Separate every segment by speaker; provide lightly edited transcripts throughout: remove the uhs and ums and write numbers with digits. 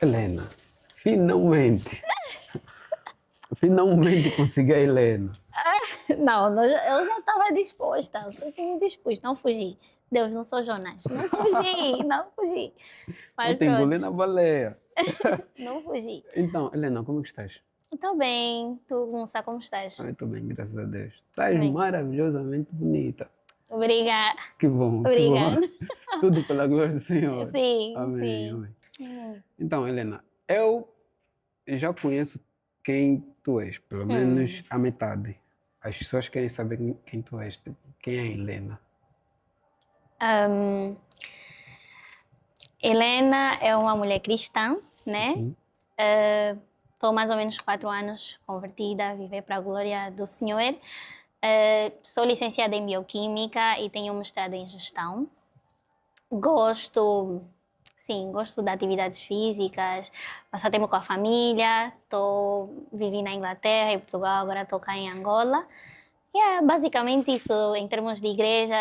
Speaker 1: Helena, finalmente, finalmente consegui a Helena.
Speaker 2: Não, eu já estava disposta, eu sempre me dispus, não fugi. Deus, não sou Jonas, não fugi, não fugi. Mas
Speaker 1: Ontem engoli na
Speaker 2: pronto,
Speaker 1: baleia.
Speaker 2: não fugi.
Speaker 1: Então, Helena, como é que estás?
Speaker 2: Estou bem, tu, Gonçalo, como estás?
Speaker 1: Ai, estou bem, graças a Deus. Estás
Speaker 2: Bem,
Speaker 1: maravilhosamente bonita.
Speaker 2: obrigada,
Speaker 1: Que bom, que bom.
Speaker 2: obrigada.
Speaker 1: Tudo pela glória do Senhor.
Speaker 2: Sim,
Speaker 1: Amém,
Speaker 2: sim.
Speaker 1: amém. Então, Helena, eu já conheço quem tu és, pelo menos
Speaker 2: Hum.
Speaker 1: a metade. As pessoas querem saber quem tu és, tipo, quem é a Helena.
Speaker 2: Hum, Helena é uma mulher cristã, né?
Speaker 1: Uhum.
Speaker 2: Estou mais ou menos 4 anos convertida a viver para a glória do Senhor. Sou licenciada em Bioquímica e tenho um mestrado em Gestão. Gosto, sim, gosto de atividades físicas, passar tempo com a família. Vivi na Inglaterra e Portugal, agora estou cá em Angola. E é basicamente isso, em termos de igreja.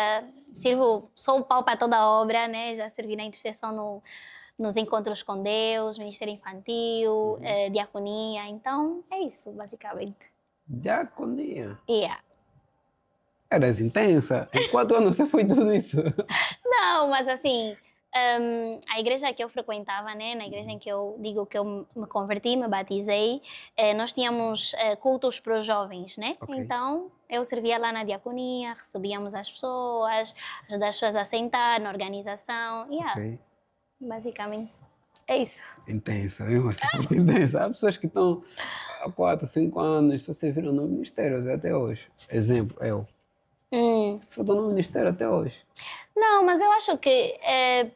Speaker 2: Sou o pau para toda a obra, né? Já servi na intercessão nos encontros com Deus, ministério infantil, diaconia. Então, é isso, basicamente.
Speaker 1: Diaconia.
Speaker 2: Yeah.
Speaker 1: Eras intensa. Em 4 anos você foi tudo isso.
Speaker 2: Não, mas assim, a igreja que eu frequentava, né, na igreja em que eu digo que eu me converti, me batizei, nós tínhamos cultos para os jovens, né?
Speaker 1: Ok,
Speaker 2: Então eu servia lá na diaconia, recebíamos as pessoas, ajudava as pessoas a sentar na organização, yeah,
Speaker 1: ok.
Speaker 2: basicamente é isso.
Speaker 1: Intensa, viu? Você foi muito intensa. Há pessoas que estão há 4, 5 anos, só serviram no ministério até hoje. Exemplo, eu.
Speaker 2: Hum.
Speaker 1: Só estou no ministério até hoje.
Speaker 2: Não, mas eu acho que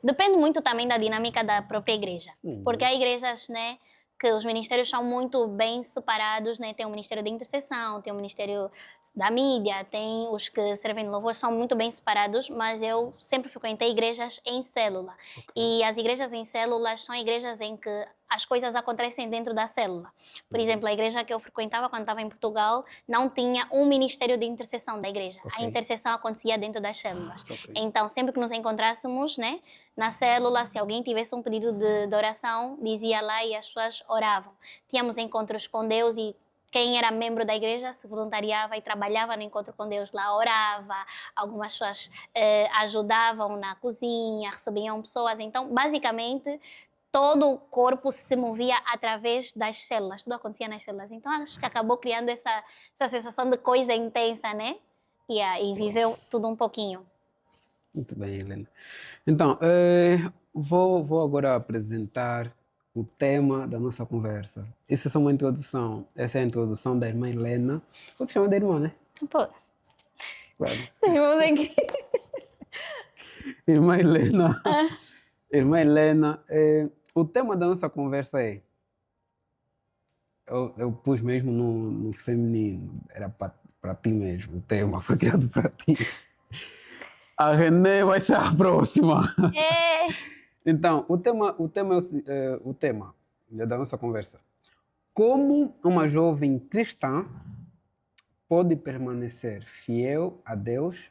Speaker 2: depende muito também da dinâmica da própria igreja. Porque
Speaker 1: Uhum.
Speaker 2: há igrejas, né, que os ministérios são muito bem separados, né? Tem o ministério da intercessão, tem o ministério da mídia, tem os que servem de louvor, são muito bem separados, mas eu sempre frequentei igrejas em célula.
Speaker 1: Ok.
Speaker 2: E as igrejas em células são igrejas em que as coisas acontecem dentro da célula. Por exemplo, a igreja que eu frequentava quando estava em Portugal não tinha um ministério de intercessão da igreja.
Speaker 1: Ok.
Speaker 2: A intercessão acontecia dentro das células.
Speaker 1: Ok.
Speaker 2: Então, sempre que nos encontrássemos, né, na célula, se alguém tivesse um pedido de oração, dizia lá e as pessoas oravam. Tínhamos encontros com Deus e quem era membro da igreja se voluntariava e trabalhava no encontro com Deus lá, orava, algumas pessoas ajudavam na cozinha, recebiam pessoas. Então, basicamente, todo o corpo se movia através das células, tudo acontecia nas células. Então, acho que acabou criando essa sensação de coisa intensa, né? E viveu tudo um pouquinho.
Speaker 1: Muito bem, Helena. Então, vou agora apresentar o tema da nossa conversa. Isso é só uma introdução. Essa é a introdução da irmã Helena. Você chama de irmã, né?
Speaker 2: Pô,
Speaker 1: Claro.
Speaker 2: vamos aqui.
Speaker 1: Irmã Helena. Irmã Helena, o tema da nossa conversa é. Eu pus mesmo no feminino. Era para ti mesmo. O tema foi criado para ti. A René vai ser a próxima.
Speaker 2: É,
Speaker 1: Então, o tema da nossa conversa. Como uma jovem cristã pode permanecer fiel a Deus,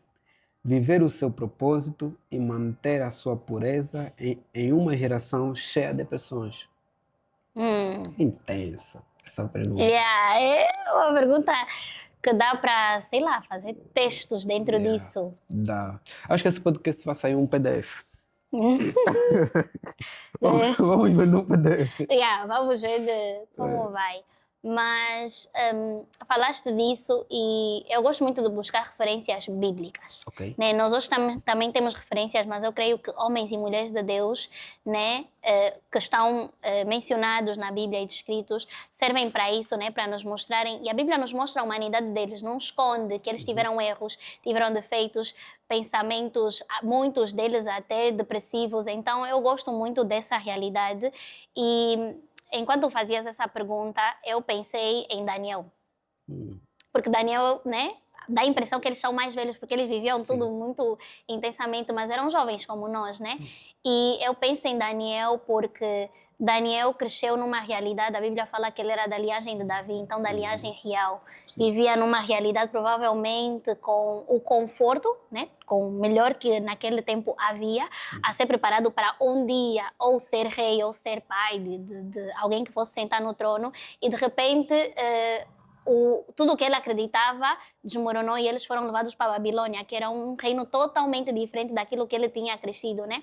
Speaker 1: viver o seu propósito e manter a sua pureza em uma geração cheia de pressões? Intensa essa pergunta.
Speaker 2: yeah, é uma pergunta que dá para, sei lá, fazer textos dentro
Speaker 1: Yeah,
Speaker 2: disso.
Speaker 1: dá. Acho que esse podcast vai sair um PDF.
Speaker 2: É,
Speaker 1: Vamos ver no PDF.
Speaker 2: yeah, vamos ver como
Speaker 1: É,
Speaker 2: vai. Mas falaste disso e eu gosto muito de buscar referências bíblicas.
Speaker 1: ok.
Speaker 2: Né? Nós hoje também temos referências, mas eu creio que homens e mulheres de Deus, né, que estão mencionados na Bíblia e descritos, servem para isso, né, para nos mostrarem. E a Bíblia nos mostra a humanidade deles, não esconde que eles tiveram erros, tiveram defeitos, pensamentos, muitos deles até depressivos. Então eu gosto muito dessa realidade e enquanto fazias essa pergunta, eu pensei em Daniel.
Speaker 1: Hum,
Speaker 2: Porque Daniel, né, dá a impressão que eles são mais velhos, porque eles viviam tudo muito intensamente, mas eram jovens como nós, né? E eu penso em Daniel porque Daniel cresceu numa realidade, a Bíblia fala que ele era da linhagem de Davi, então da linhagem real. Vivia numa realidade provavelmente com o conforto, né? Com o melhor que naquele tempo havia, a ser preparado para um dia ou ser rei ou ser pai de alguém que fosse sentar no trono e de repente tudo o que ele acreditava desmoronou e eles foram levados para a Babilônia, que era um reino totalmente diferente daquilo que ele tinha crescido, né?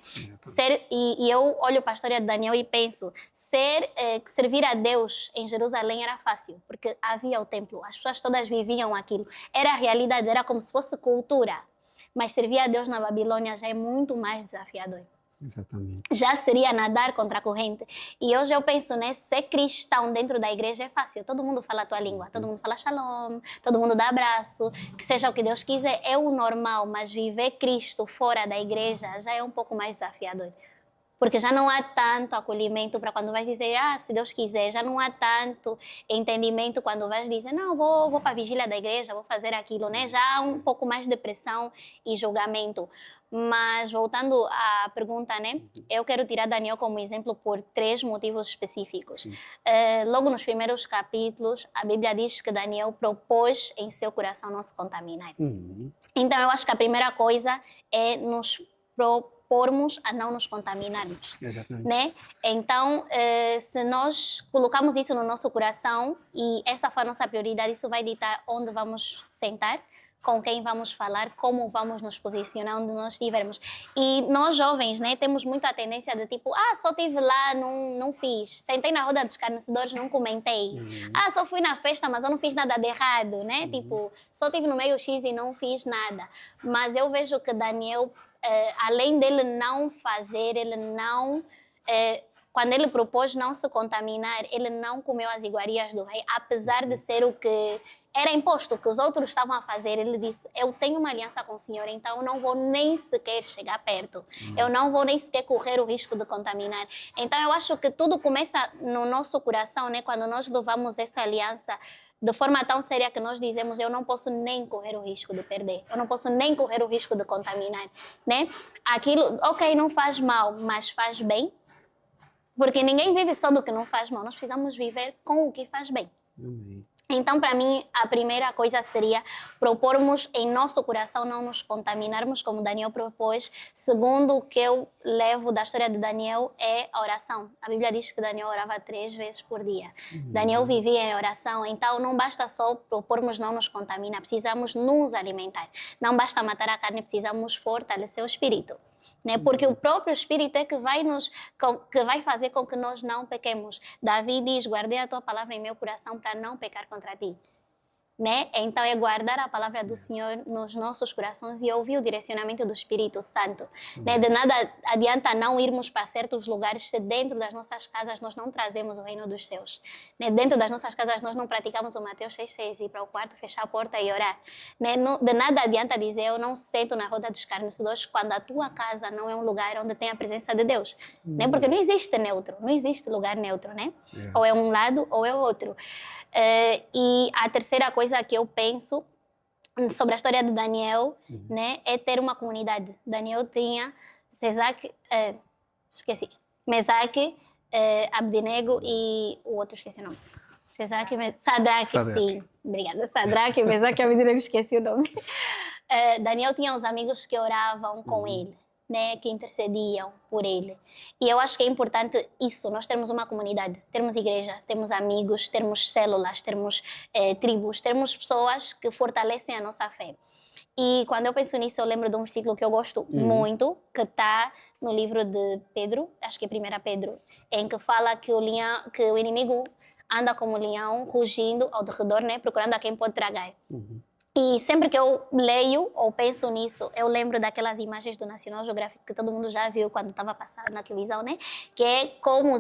Speaker 2: E eu olho para a história de Daniel e penso, servir a Deus em Jerusalém era fácil, porque havia o templo, as pessoas todas viviam aquilo, era a realidade, era como se fosse cultura, mas servir a Deus na Babilônia já é muito mais desafiador.
Speaker 1: Exatamente.
Speaker 2: Já seria nadar contra a corrente. E hoje eu penso, né, ser cristão dentro da igreja é fácil. Todo mundo fala a tua língua, todo mundo fala shalom, todo mundo dá abraço, que seja o que Deus quiser, é o normal, mas viver Cristo fora da igreja já é um pouco mais desafiador. Porque já não há tanto acolhimento para quando vais dizer, se Deus quiser, já não há tanto entendimento quando vais dizer, não, vou para a vigília da igreja, vou fazer aquilo, né? Já há um pouco mais de pressão e julgamento. Mas voltando à pergunta, né? Eu quero tirar Daniel como exemplo por 3 motivos específicos. Logo nos primeiros capítulos, a Bíblia diz que Daniel propôs em seu coração não se contaminar. Então eu acho que a primeira coisa é nos propormos a não nos contaminarmos, né? Então, se nós colocamos isso no nosso coração e essa for a nossa prioridade, isso vai ditar onde vamos sentar, com quem vamos falar, como vamos nos posicionar onde nós estivermos. E nós jovens, né, temos muito a tendência de tipo, só estive lá, não fiz. Sentei na roda dos escarnecedores, não comentei. Só fui na festa, mas eu não fiz nada de errado, né? Tipo, só estive no meio X e não fiz nada. Mas eu vejo que Daniel, além dele não fazer, ele não... quando ele propôs não se contaminar, ele não comeu as iguarias do rei, apesar de ser o que era imposto, que os outros estavam a fazer. Ele disse, eu tenho uma aliança com o Senhor, então eu não vou nem sequer chegar perto. Eu não vou nem sequer correr o risco de contaminar. Então eu acho que tudo começa no nosso coração, né? Quando nós levamos essa aliança de forma tão séria que nós dizemos, eu não posso nem correr o risco de perder, eu não posso nem correr o risco de contaminar, né? Aquilo, ok, não faz mal, mas faz bem. Porque ninguém vive só do que não faz mal, nós precisamos viver com o que faz bem. Então, para mim, a primeira coisa seria propormos em nosso coração não nos contaminarmos, como Daniel propôs. Segundo, o que eu levo da história de Daniel é a oração. A Bíblia diz que Daniel orava 3 vezes por dia. Daniel vivia em oração, então não basta só propormos não nos contaminar, precisamos nos alimentar. Não basta matar a carne, precisamos fortalecer o espírito. Né? Porque o próprio Espírito é que vai fazer com que nós não pequemos. Davi diz, guardei a tua palavra em meu coração para não pecar contra ti. Né? Então é guardar a palavra do Senhor nos nossos corações e ouvir o direcionamento do Espírito Santo. Né? De nada adianta não irmos para certos lugares se dentro das nossas casas nós não trazemos o reino dos céus. Né? Dentro das nossas casas nós não praticamos o Mateus 6,6, ir para o quarto, fechar a porta e orar. Né? De nada adianta dizer eu não sento na roda dos escarnecedores quando a tua casa não é um lugar onde tem a presença de Deus. Né? Porque não existe neutro, não existe lugar neutro. Né? Ou é um lado ou é o outro. E a terceira coisa que eu penso sobre a história de Daniel, né, é ter uma comunidade. Daniel tinha Mesaque, Abdenego e o outro esqueci o nome. Sadraque, sim. Obrigada. Sadraque, Mesaque, Abdenego, esqueci o nome. Daniel tinha os amigos que oravam com ele, né, que intercediam por ele. E eu acho que é importante isso, nós termos uma comunidade, termos igreja, termos amigos, termos células, termos tribos, termos pessoas que fortalecem a nossa fé. E quando eu penso nisso, eu lembro de um versículo que eu gosto muito, que está no livro de Pedro, acho que é 1 Pedro, em que fala que o inimigo anda como um leão, rugindo ao redor, né, procurando a quem pode tragar. E sempre que eu leio ou penso nisso, eu lembro daquelas imagens do National Geographic que todo mundo já viu quando estava passando na televisão, né? Que é como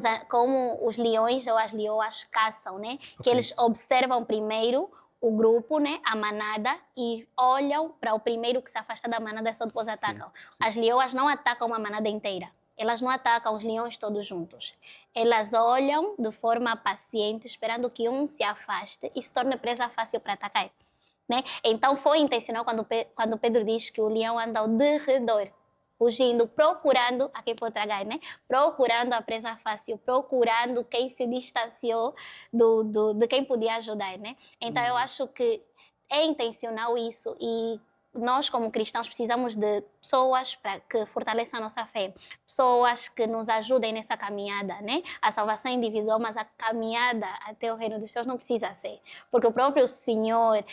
Speaker 2: os leões ou as leoas caçam, né? Que eles observam primeiro o grupo, né? A manada, e olham para o primeiro que se afasta da manada e só depois atacam. As leoas não atacam uma manada inteira. Elas não atacam os leões todos juntos. Elas olham de forma paciente, esperando que um se afaste e se torne presa fácil para atacar. né? Então foi intencional quando Pedro diz que o leão anda ao derredor, fugindo, procurando a quem pode tragar, né? Procurando a presa fácil, procurando quem se distanciou de quem podia ajudar, né? Então eu acho que é intencional isso e nós como cristãos precisamos de pessoas para que fortaleçam a nossa fé, pessoas que nos ajudem nessa caminhada, né? A salvação é individual, mas a caminhada até o reino dos céus não precisa ser, porque o próprio Senhor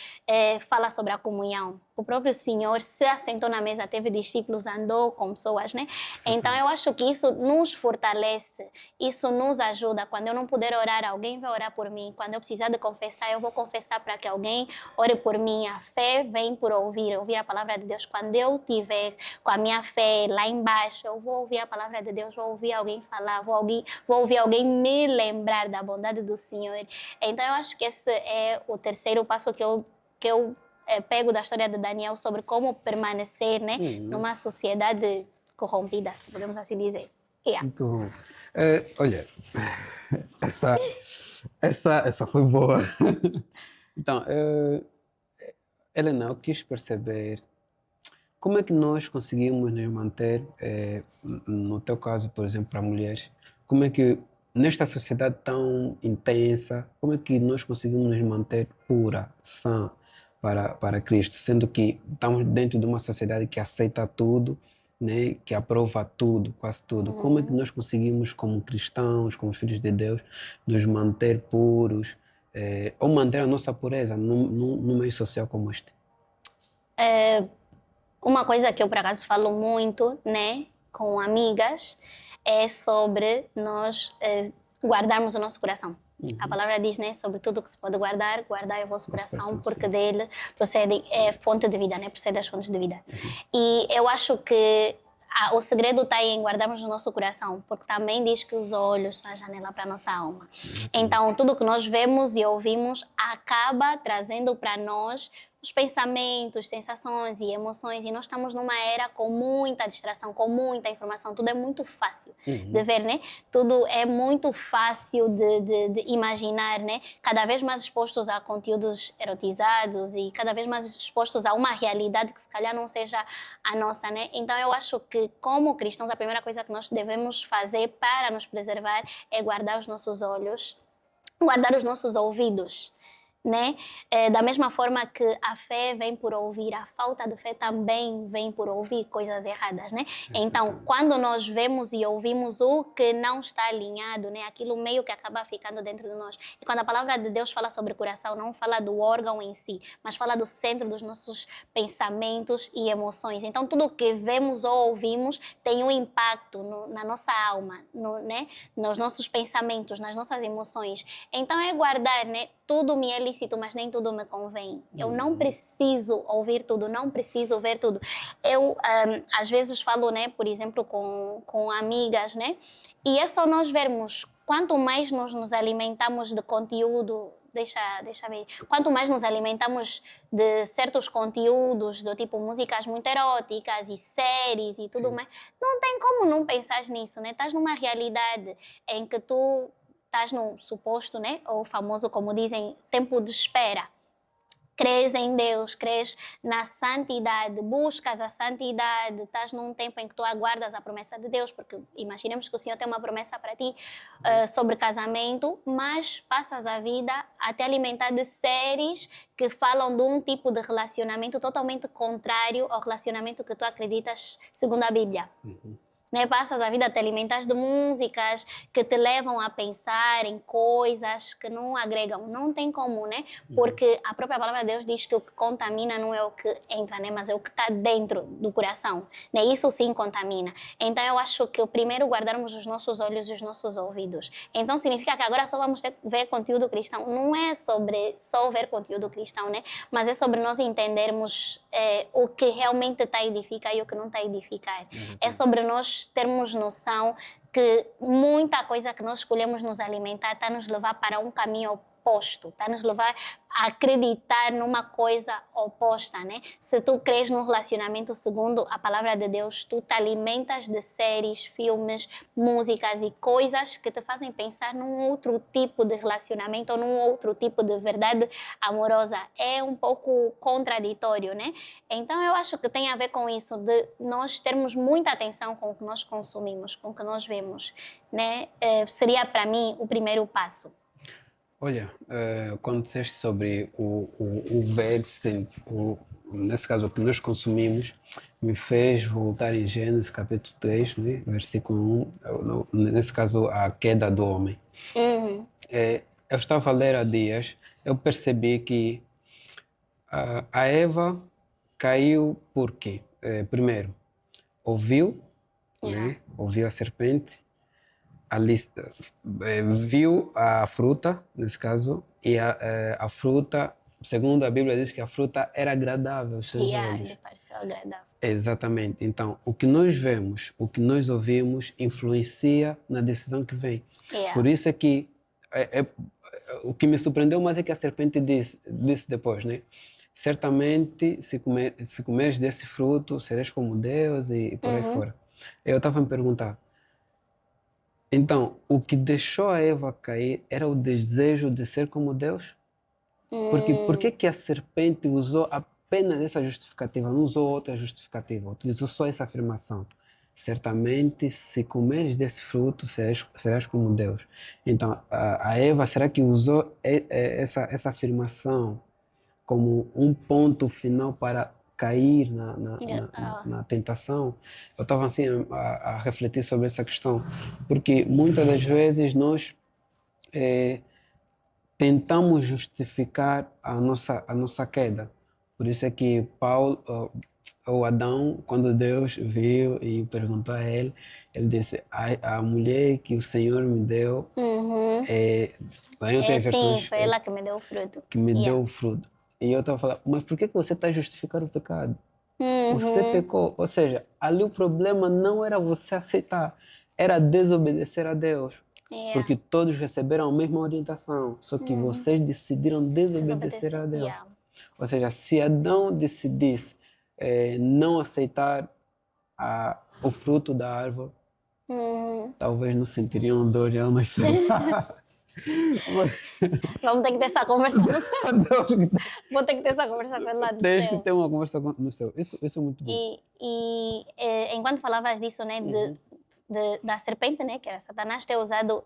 Speaker 2: fala sobre a comunhão. O próprio Senhor se assentou na mesa, teve discípulos, andou com pessoas, né? Então eu acho que isso nos fortalece, isso nos ajuda. Quando eu não puder orar, alguém vai orar por mim. Quando eu precisar de confessar, eu vou confessar para que alguém ore por mim. A fé vem por ouvir a palavra de Deus. Quando eu tiver com a minha fé lá embaixo, eu vou ouvir a palavra de Deus, vou ouvir alguém falar, vou ouvir alguém me lembrar da bondade do Senhor. Então eu acho que esse é o terceiro passo que eu pego da história de Daniel sobre como permanecer, né, numa sociedade corrompida, se podemos assim dizer. Yeah.
Speaker 1: Muito bom. Olha, essa foi boa. Então, Helena, eu quis perceber como é que nós conseguimos nos manter, no teu caso, por exemplo, para mulheres, como é que nesta sociedade tão intensa, como é que nós conseguimos nos manter pura, sã para Cristo, sendo que estamos dentro de uma sociedade que aceita tudo, né, que aprova tudo, quase tudo. Como é que nós conseguimos, como cristãos, como filhos de Deus, nos manter puros, ou manter a nossa pureza no meio social como este?
Speaker 2: Uma coisa que eu, por acaso, falo muito, né, com amigas, é sobre nós guardarmos o nosso coração. A palavra diz, né, sobre tudo que se pode guardar, guardai o vosso coração, porque dele procede, é fonte de vida, né, procede das fontes de vida. E eu acho que o segredo está em guardarmos o nosso coração, porque também diz que os olhos são a janela para a nossa alma. Então, tudo que nós vemos e ouvimos acaba trazendo para nós os pensamentos, sensações e emoções, e nós estamos numa era com muita distração, com muita informação, tudo é muito fácil de ver, né? Tudo é muito fácil de imaginar, né? Cada vez mais expostos a conteúdos erotizados e cada vez mais expostos a uma realidade que se calhar não seja a nossa, né? Então eu acho que como cristãos a primeira coisa que nós devemos fazer para nos preservar é guardar os nossos olhos, guardar os nossos ouvidos, né? Da mesma forma que a fé vem por ouvir, a falta de fé também vem por ouvir coisas erradas, né? Então, quando nós vemos e ouvimos o que não está alinhado, né? Aquilo meio que acaba ficando dentro de nós. E quando a palavra de Deus fala sobre coração, não fala do órgão em si, mas fala do centro dos nossos pensamentos e emoções. Então, tudo que vemos ou ouvimos tem um impacto na nossa alma, né? Nos nossos pensamentos, nas nossas emoções. Então, é guardar, né? Tudo me é lícito, mas nem tudo me convém. Eu não preciso ouvir tudo, não preciso ver tudo. Eu, às vezes, falo, né, por exemplo, com amigas, né? E é só nós vermos, quanto mais nós nos alimentamos de conteúdo, deixa ver, quanto mais nos alimentamos de certos conteúdos, do tipo músicas muito eróticas e séries e tudo mais, não tem como não pensar nisso, né? Estás numa realidade em que tu estás num suposto, né, ou famoso, como dizem, tempo de espera. Crês em Deus, crês na santidade, buscas a santidade, estás num tempo em que tu aguardas a promessa de Deus, porque imaginemos que o Senhor tem uma promessa para ti sobre casamento, mas passas a vida a te alimentar de séries que falam de um tipo de relacionamento totalmente contrário ao relacionamento que tu acreditas segundo a Bíblia. Né? Passas a vida a te alimentar de músicas que te levam a pensar em coisas que não agregam. Não tem como, né? Porque a própria palavra de Deus diz que o que contamina não é o que entra, né? Mas é o que está dentro do coração. Né? Isso sim contamina. Então eu acho que o primeiro guardarmos os nossos olhos e os nossos ouvidos. Então significa que agora só vamos ver conteúdo cristão. Não é sobre só ver conteúdo cristão, né? Mas é sobre nós entendermos o que realmente está a edificar e o que não está a edificar. É sobre nós termos noção que muita coisa que nós escolhemos nos alimentar está a nos levar para um caminho oposto, está a nos levar a acreditar numa coisa oposta, né? Se tu crês num relacionamento segundo a palavra de Deus, tu te alimentas de séries, filmes, músicas e coisas que te fazem pensar num outro tipo de relacionamento ou num outro tipo de verdade amorosa. É um pouco contraditório, né? Então eu acho que tem a ver com isso, de nós termos muita atenção com o que nós consumimos, com o que nós vemos, né? Seria para mim o primeiro passo.
Speaker 1: Olha, quando disseste sobre o ver sempre, nesse caso o que nós consumimos, me fez voltar em Gênesis capítulo 3, né, versículo 1, nesse caso a queda do homem.
Speaker 2: Uhum.
Speaker 1: Eu estava a ler há dias, eu percebi que a Eva caiu por quê? Primeiro, ouviu, né, ouviu a serpente, ali, viu a fruta, nesse caso, e a fruta, segundo a Bíblia, diz que a fruta era agradável aos seus olhos.
Speaker 2: Lhe pareceu agradável.
Speaker 1: Exatamente. Então, o que nós vemos, o que nós ouvimos, influencia na decisão que vem. Por isso é que o que me surpreendeu mais é que a serpente disse depois, né? Certamente, se comeres desse fruto, serás como Deus e por aí fora. Eu estava a me perguntar, então, o que deixou a Eva cair era o desejo de ser como Deus? Porque por que a serpente usou apenas essa justificativa, não usou outra justificativa, utilizou só essa afirmação? Certamente, se comeres desse fruto, serás como Deus. Então, a Eva, será que usou essa afirmação como um ponto final para cair na tentação? Eu estava assim a refletir sobre essa questão, porque muitas das vezes nós tentamos justificar a nossa queda. Por isso é que o Adão, quando Deus viu e perguntou a ele, ele disse, a mulher que o Senhor me deu, lá em outras
Speaker 2: Sim,
Speaker 1: versões,
Speaker 2: foi ela que me deu o fruto.
Speaker 1: que me deu o fruto. E eu estava falando, mas por que você está justificando o pecado? Você
Speaker 2: Uhum.
Speaker 1: pecou. Ou seja, ali o problema não era você aceitar, era desobedecer a Deus. Porque todos receberam a mesma orientação, só que vocês decidiram desobedecer a Deus. Ou seja, se Adão decidisse não aceitar o fruto da árvore, talvez não sentiriam dor e alma.
Speaker 2: Vamos ter que ter essa conversa no céu. Vou ter que ter essa conversa com ele lá do
Speaker 1: Tens
Speaker 2: céu.
Speaker 1: que ter uma conversa no céu. Isso é muito bom.
Speaker 2: Enquanto falavas disso, né, da serpente, né, que era Satanás, ter usado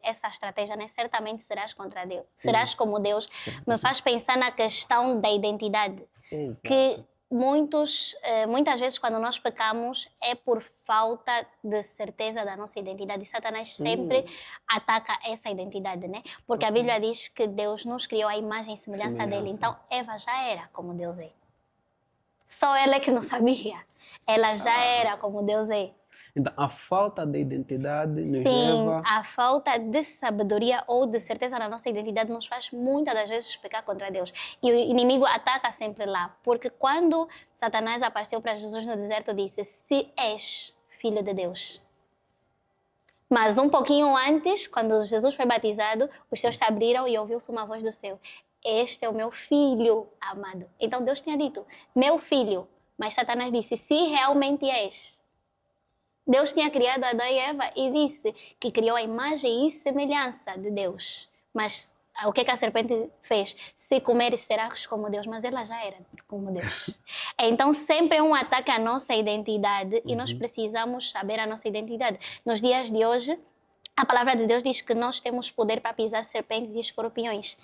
Speaker 2: essa estratégia, né, certamente serás contra Deus, serás como Deus, me faz pensar na questão da identidade.
Speaker 1: Exato.
Speaker 2: Que muitas vezes quando nós pecamos é por falta de certeza da nossa identidade. E Satanás sempre ataca essa identidade, né? Porque a Bíblia diz que Deus nos criou à imagem e semelhança dele. Então Eva já era como Deus é. Só ela é que não sabia. Ela já era como Deus é.
Speaker 1: Então, a falta de identidade nos
Speaker 2: Sim,
Speaker 1: leva...
Speaker 2: a falta de sabedoria ou de certeza na nossa identidade nos faz muitas das vezes pecar contra Deus. E o inimigo ataca sempre lá. Porque quando Satanás apareceu para Jesus no deserto, disse, se és filho de Deus. Mas um pouquinho antes, quando Jesus foi batizado, os céus se abriram e ouviu-se uma voz do céu. Este é o meu filho amado. Então Deus tinha dito, meu filho. Mas Satanás disse, se realmente és. Deus tinha criado Adão e Eva e disse que criou a imagem e semelhança de Deus. Mas o que a serpente fez? Se comeres serás como Deus, mas ela já era como Deus. Então sempre é um ataque à nossa identidade e nós precisamos saber a nossa identidade. Nos dias de hoje, a palavra de Deus diz que nós temos poder para pisar serpentes e escorpiões.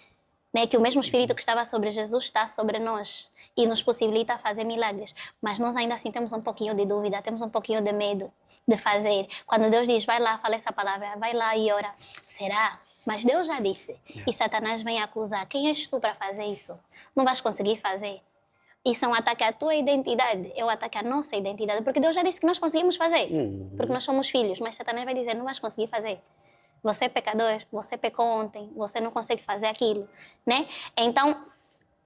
Speaker 2: Né, que o mesmo Espírito que estava sobre Jesus está sobre nós e nos possibilita fazer milagres. Mas nós ainda assim temos um pouquinho de dúvida, temos um pouquinho de medo de fazer. Quando Deus diz, vai lá, fala essa palavra, vai lá e ora. Será? Mas Deus já disse. E Satanás vem acusar. Quem és tu para fazer isso? Não vais conseguir fazer. Isso é um ataque à tua identidade, é um ataque à nossa identidade. Porque Deus já disse que nós conseguimos fazer. Porque nós somos filhos. Mas Satanás vai dizer, não vais conseguir fazer. Você é pecador, você pecou ontem, você não consegue fazer aquilo, né? Então,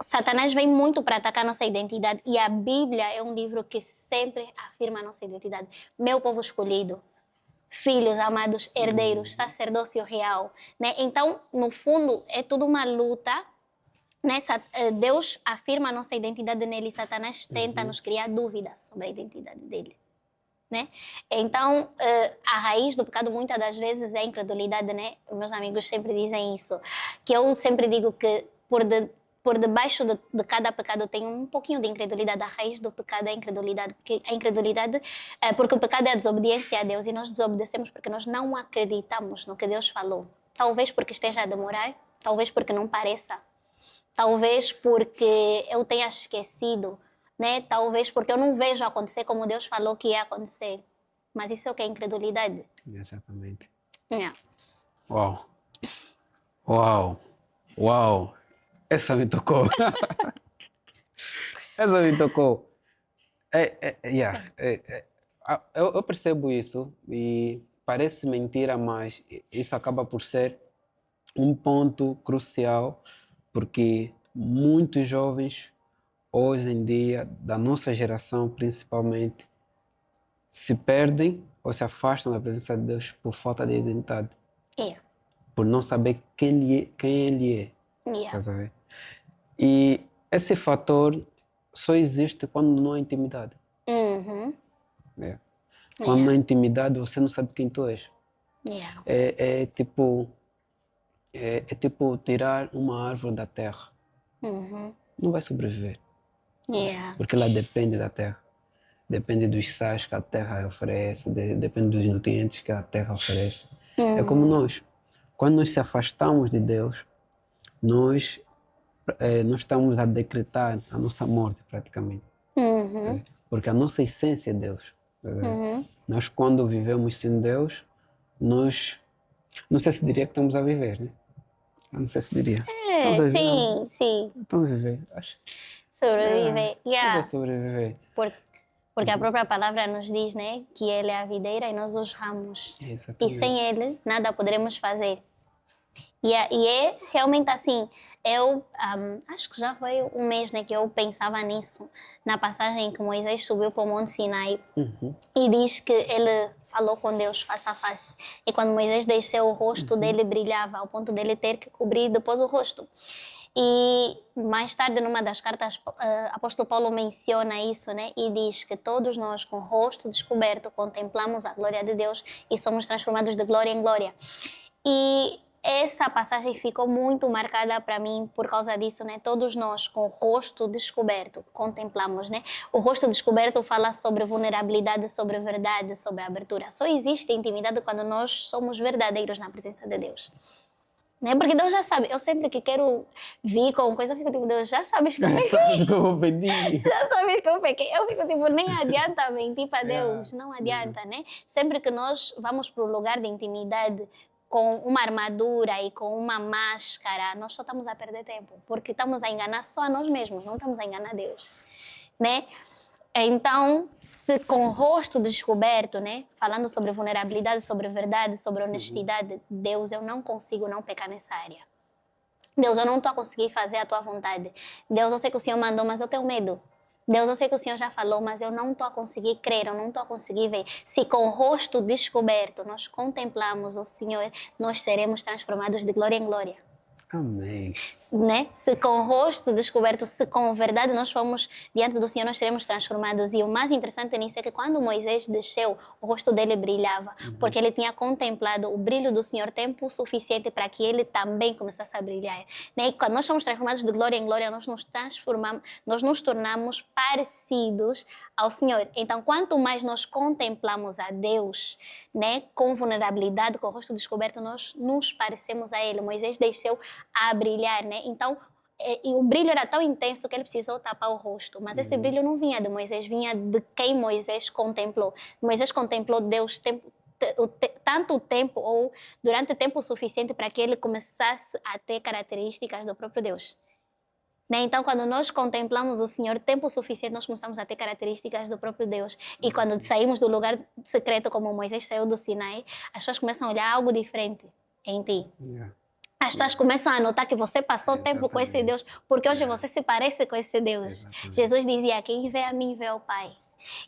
Speaker 2: Satanás vem muito para atacar a nossa identidade e a Bíblia é um livro que sempre afirma a nossa identidade. Meu povo escolhido, filhos amados, herdeiros, sacerdócio real, né? Então, no fundo, é tudo uma luta, né? Deus afirma a nossa identidade nele e Satanás tenta nos criar dúvidas sobre a identidade dele, né? Então, a raiz do pecado muitas das vezes é a incredulidade, né? Meus amigos sempre dizem isso, que eu sempre digo que por debaixo de cada pecado tem um pouquinho de incredulidade. A raiz do pecado é a incredulidade, porque o pecado é a desobediência a Deus e nós desobedecemos porque nós não acreditamos no que Deus falou. Talvez porque esteja a demorar, talvez porque não pareça, talvez porque eu tenha esquecido, né? Talvez porque eu não vejo acontecer como Deus falou que ia acontecer. Mas isso é o que é incredulidade.
Speaker 1: Exatamente.
Speaker 2: Yeah.
Speaker 1: Uau. Uau. Uau. Essa me tocou. Essa me tocou. Eu percebo isso e parece mentira, mas isso acaba por ser um ponto crucial, porque muitos jovens, hoje em dia, da nossa geração principalmente, se perdem ou se afastam da presença de Deus por falta de identidade,
Speaker 2: Yeah.
Speaker 1: por não saber quem Ele é.
Speaker 2: Yeah.
Speaker 1: Estás a ver? E esse fator só existe quando não há intimidade.
Speaker 2: Uhum.
Speaker 1: É. Quando não há intimidade, você não sabe quem tu és.
Speaker 2: Yeah.
Speaker 1: É tipo tirar uma árvore da terra.
Speaker 2: Uhum.
Speaker 1: Não vai sobreviver,
Speaker 2: Yeah.
Speaker 1: porque ela depende da terra. Depende dos sais que a terra oferece, depende dos nutrientes que a terra oferece. É como nós. Quando nós se afastamos de Deus, nós estamos a decretar a nossa morte praticamente.
Speaker 2: Uhum.
Speaker 1: Porque a nossa essência é Deus.
Speaker 2: Uhum.
Speaker 1: Nós, quando vivemos sem Deus, nós, não sei se diria que estamos a viver, né? Eu não sei se diria.
Speaker 2: É, sim, sim.
Speaker 1: Estamos a viver, acho.
Speaker 2: Sobreviver.
Speaker 1: Estamos
Speaker 2: Yeah.
Speaker 1: a sobreviver.
Speaker 2: Porque a própria palavra nos diz, né, que Ele é a videira e nós os ramos.
Speaker 1: Exatamente.
Speaker 2: E sem Ele, nada poderemos fazer. E é realmente assim, eu acho que já foi um mês, né, que eu pensava nisso, na passagem em que Moisés subiu para o Monte Sinai e diz que ele falou com Deus face a face. E quando Moisés desceu, o rosto dele brilhava, ao ponto dele ter que cobrir depois o rosto. E mais tarde, numa das cartas, apóstolo Paulo menciona isso, né? E diz que todos nós, com o rosto descoberto, contemplamos a glória de Deus e somos transformados de glória em glória. E essa passagem ficou muito marcada para mim por causa disso, né? Todos nós, com o rosto descoberto, contemplamos, né? O rosto descoberto fala sobre vulnerabilidade, sobre verdade, sobre abertura. Só existe intimidade quando nós somos verdadeiros na presença de Deus. Né? Porque Deus já sabe. Eu sempre que quero vir com coisa, eu fico tipo, Deus, já sabes que eu pequei. Já sabes que eu pequei. Eu fico tipo, nem adianta mentir para Deus. Não adianta, né? Sempre que nós vamos para o lugar de intimidade com uma armadura e com uma máscara, nós só estamos a perder tempo. Porque estamos a enganar só a nós mesmos, não estamos a enganar Deus. Né? Então, se com o rosto descoberto, né, falando sobre vulnerabilidade, sobre verdade, sobre honestidade, Deus, eu não consigo não pecar nessa área. Deus, eu não estou a conseguir fazer a tua vontade. Deus, eu sei que o Senhor mandou, mas eu tenho medo. Deus, eu sei que o Senhor já falou, mas eu não estou a conseguir crer, eu não estou a conseguir ver. Se com o rosto descoberto nós contemplamos o Senhor, nós seremos transformados de glória em glória.
Speaker 1: Amém.
Speaker 2: Né? Se com o rosto descoberto, se com verdade nós fomos diante do Senhor, nós seremos transformados. E o mais interessante nisso é que quando Moisés desceu, o rosto dele brilhava, porque ele tinha contemplado o brilho do Senhor tempo suficiente para que ele também começasse a brilhar. Né? E quando nós somos transformados de glória em glória, nós nos transformamos, nós nos tornamos parecidos ao Senhor. Então, quanto mais nós contemplamos a Deus, né, com vulnerabilidade, com o rosto descoberto, nós nos parecemos a Ele. Moisés desceu a brilhar, né? Então, e o brilho era tão intenso que ele precisou tapar o rosto. Mas esse brilho não vinha de Moisés, vinha de quem Moisés contemplou. Moisés contemplou Deus tanto tempo ou durante tempo suficiente para que ele começasse a ter características do próprio Deus. Né? Então, quando nós contemplamos o Senhor, tempo suficiente, nós começamos a ter características do próprio Deus. E quando saímos do lugar secreto, como Moisés saiu do Sinai, as pessoas começam a olhar algo diferente em ti. As pessoas começam a notar que você passou tempo com esse Deus, porque hoje você se parece com esse Deus. Jesus dizia, quem vê a mim, vê o Pai.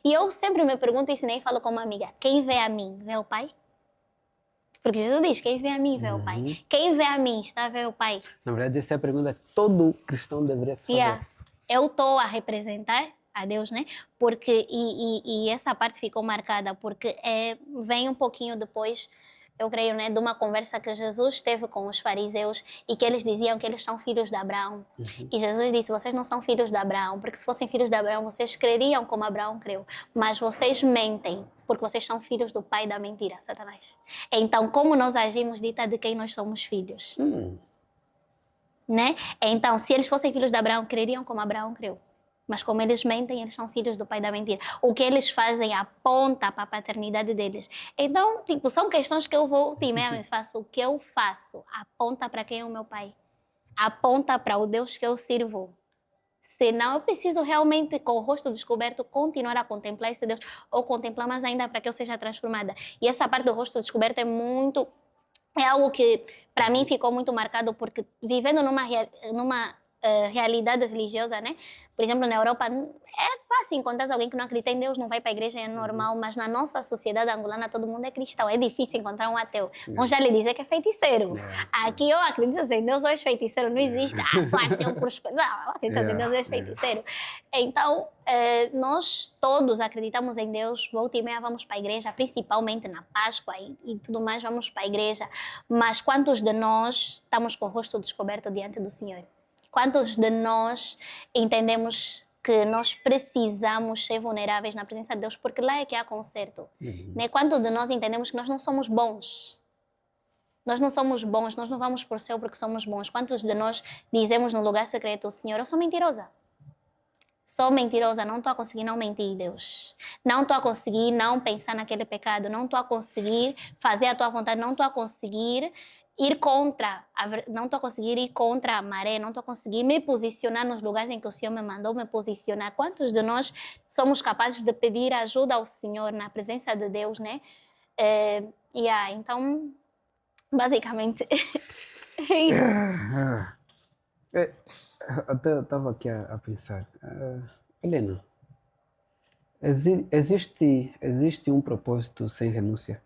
Speaker 2: E eu sempre me pergunto isso, nem falo como amiga, quem vê a mim, vê o Pai? Porque Jesus diz, quem vê a mim vê o Pai. Quem vê a mim está a ver o Pai.
Speaker 1: Na verdade, essa é a pergunta que todo cristão deveria se fazer.
Speaker 2: Yeah. Eu estou a representar a Deus, né? Porque, e essa parte ficou marcada, porque vem um pouquinho depois, eu creio, né, de uma conversa que Jesus teve com os fariseus e que eles diziam que eles são filhos de Abraão. E Jesus disse, vocês não são filhos de Abraão, porque se fossem filhos de Abraão, vocês creriam como Abraão creu. Mas vocês mentem, porque vocês são filhos do pai da mentira, Satanás. Então, como nós agimos, dita de quem nós somos filhos. Né? Então, se eles fossem filhos de Abraão, creriam como Abraão creu. Mas como eles mentem, eles são filhos do pai da mentira. O que eles fazem aponta para a paternidade deles. Então, tipo, são questões que eu vou me faço. O que eu faço aponta para quem é o meu pai. Aponta para o Deus que eu sirvo. Senão, eu preciso realmente, com o rosto descoberto, continuar a contemplar esse Deus. Ou contemplar mais ainda para que eu seja transformada. E essa parte do rosto descoberto é algo que, para mim, ficou muito marcado, porque vivendo numa realidade religiosa, né? Por exemplo, na Europa, é fácil encontrar alguém que não acredita em Deus, não vai para a igreja, é normal, mas na nossa sociedade angolana todo mundo é cristão, é difícil encontrar um ateu. Vamos já lhe dizer que é feiticeiro. Aqui eu acredito em Deus, ou és feiticeiro, não existe. Sou ateu por escolha. Não, acredito em Deus, és feiticeiro. Então, nós todos acreditamos em Deus, volta e meia vamos para a igreja, principalmente na Páscoa e tudo mais, vamos para a igreja. Mas quantos de nós estamos com o rosto descoberto diante do Senhor? Quantos de nós entendemos que nós precisamos ser vulneráveis na presença de Deus, porque lá é que há conserto? Né? Quantos de nós entendemos que nós não somos bons? Nós não somos bons, nós não vamos para o céu porque somos bons. Quantos de nós dizemos no lugar secreto, Senhor, eu sou mentirosa. Sou mentirosa, não estou a conseguir não mentir, Deus. Não estou a conseguir não pensar naquele pecado, não estou a conseguir fazer a tua vontade, não estou a conseguir não estou a conseguir ir contra a maré, não estou a conseguir me posicionar nos lugares em que o Senhor me mandou me posicionar. Quantos de nós somos capazes de pedir ajuda ao Senhor na presença de Deus, né? Então, basicamente, é isso.
Speaker 1: Até eu estava aqui a pensar. Helena, existe um propósito sem renúncia?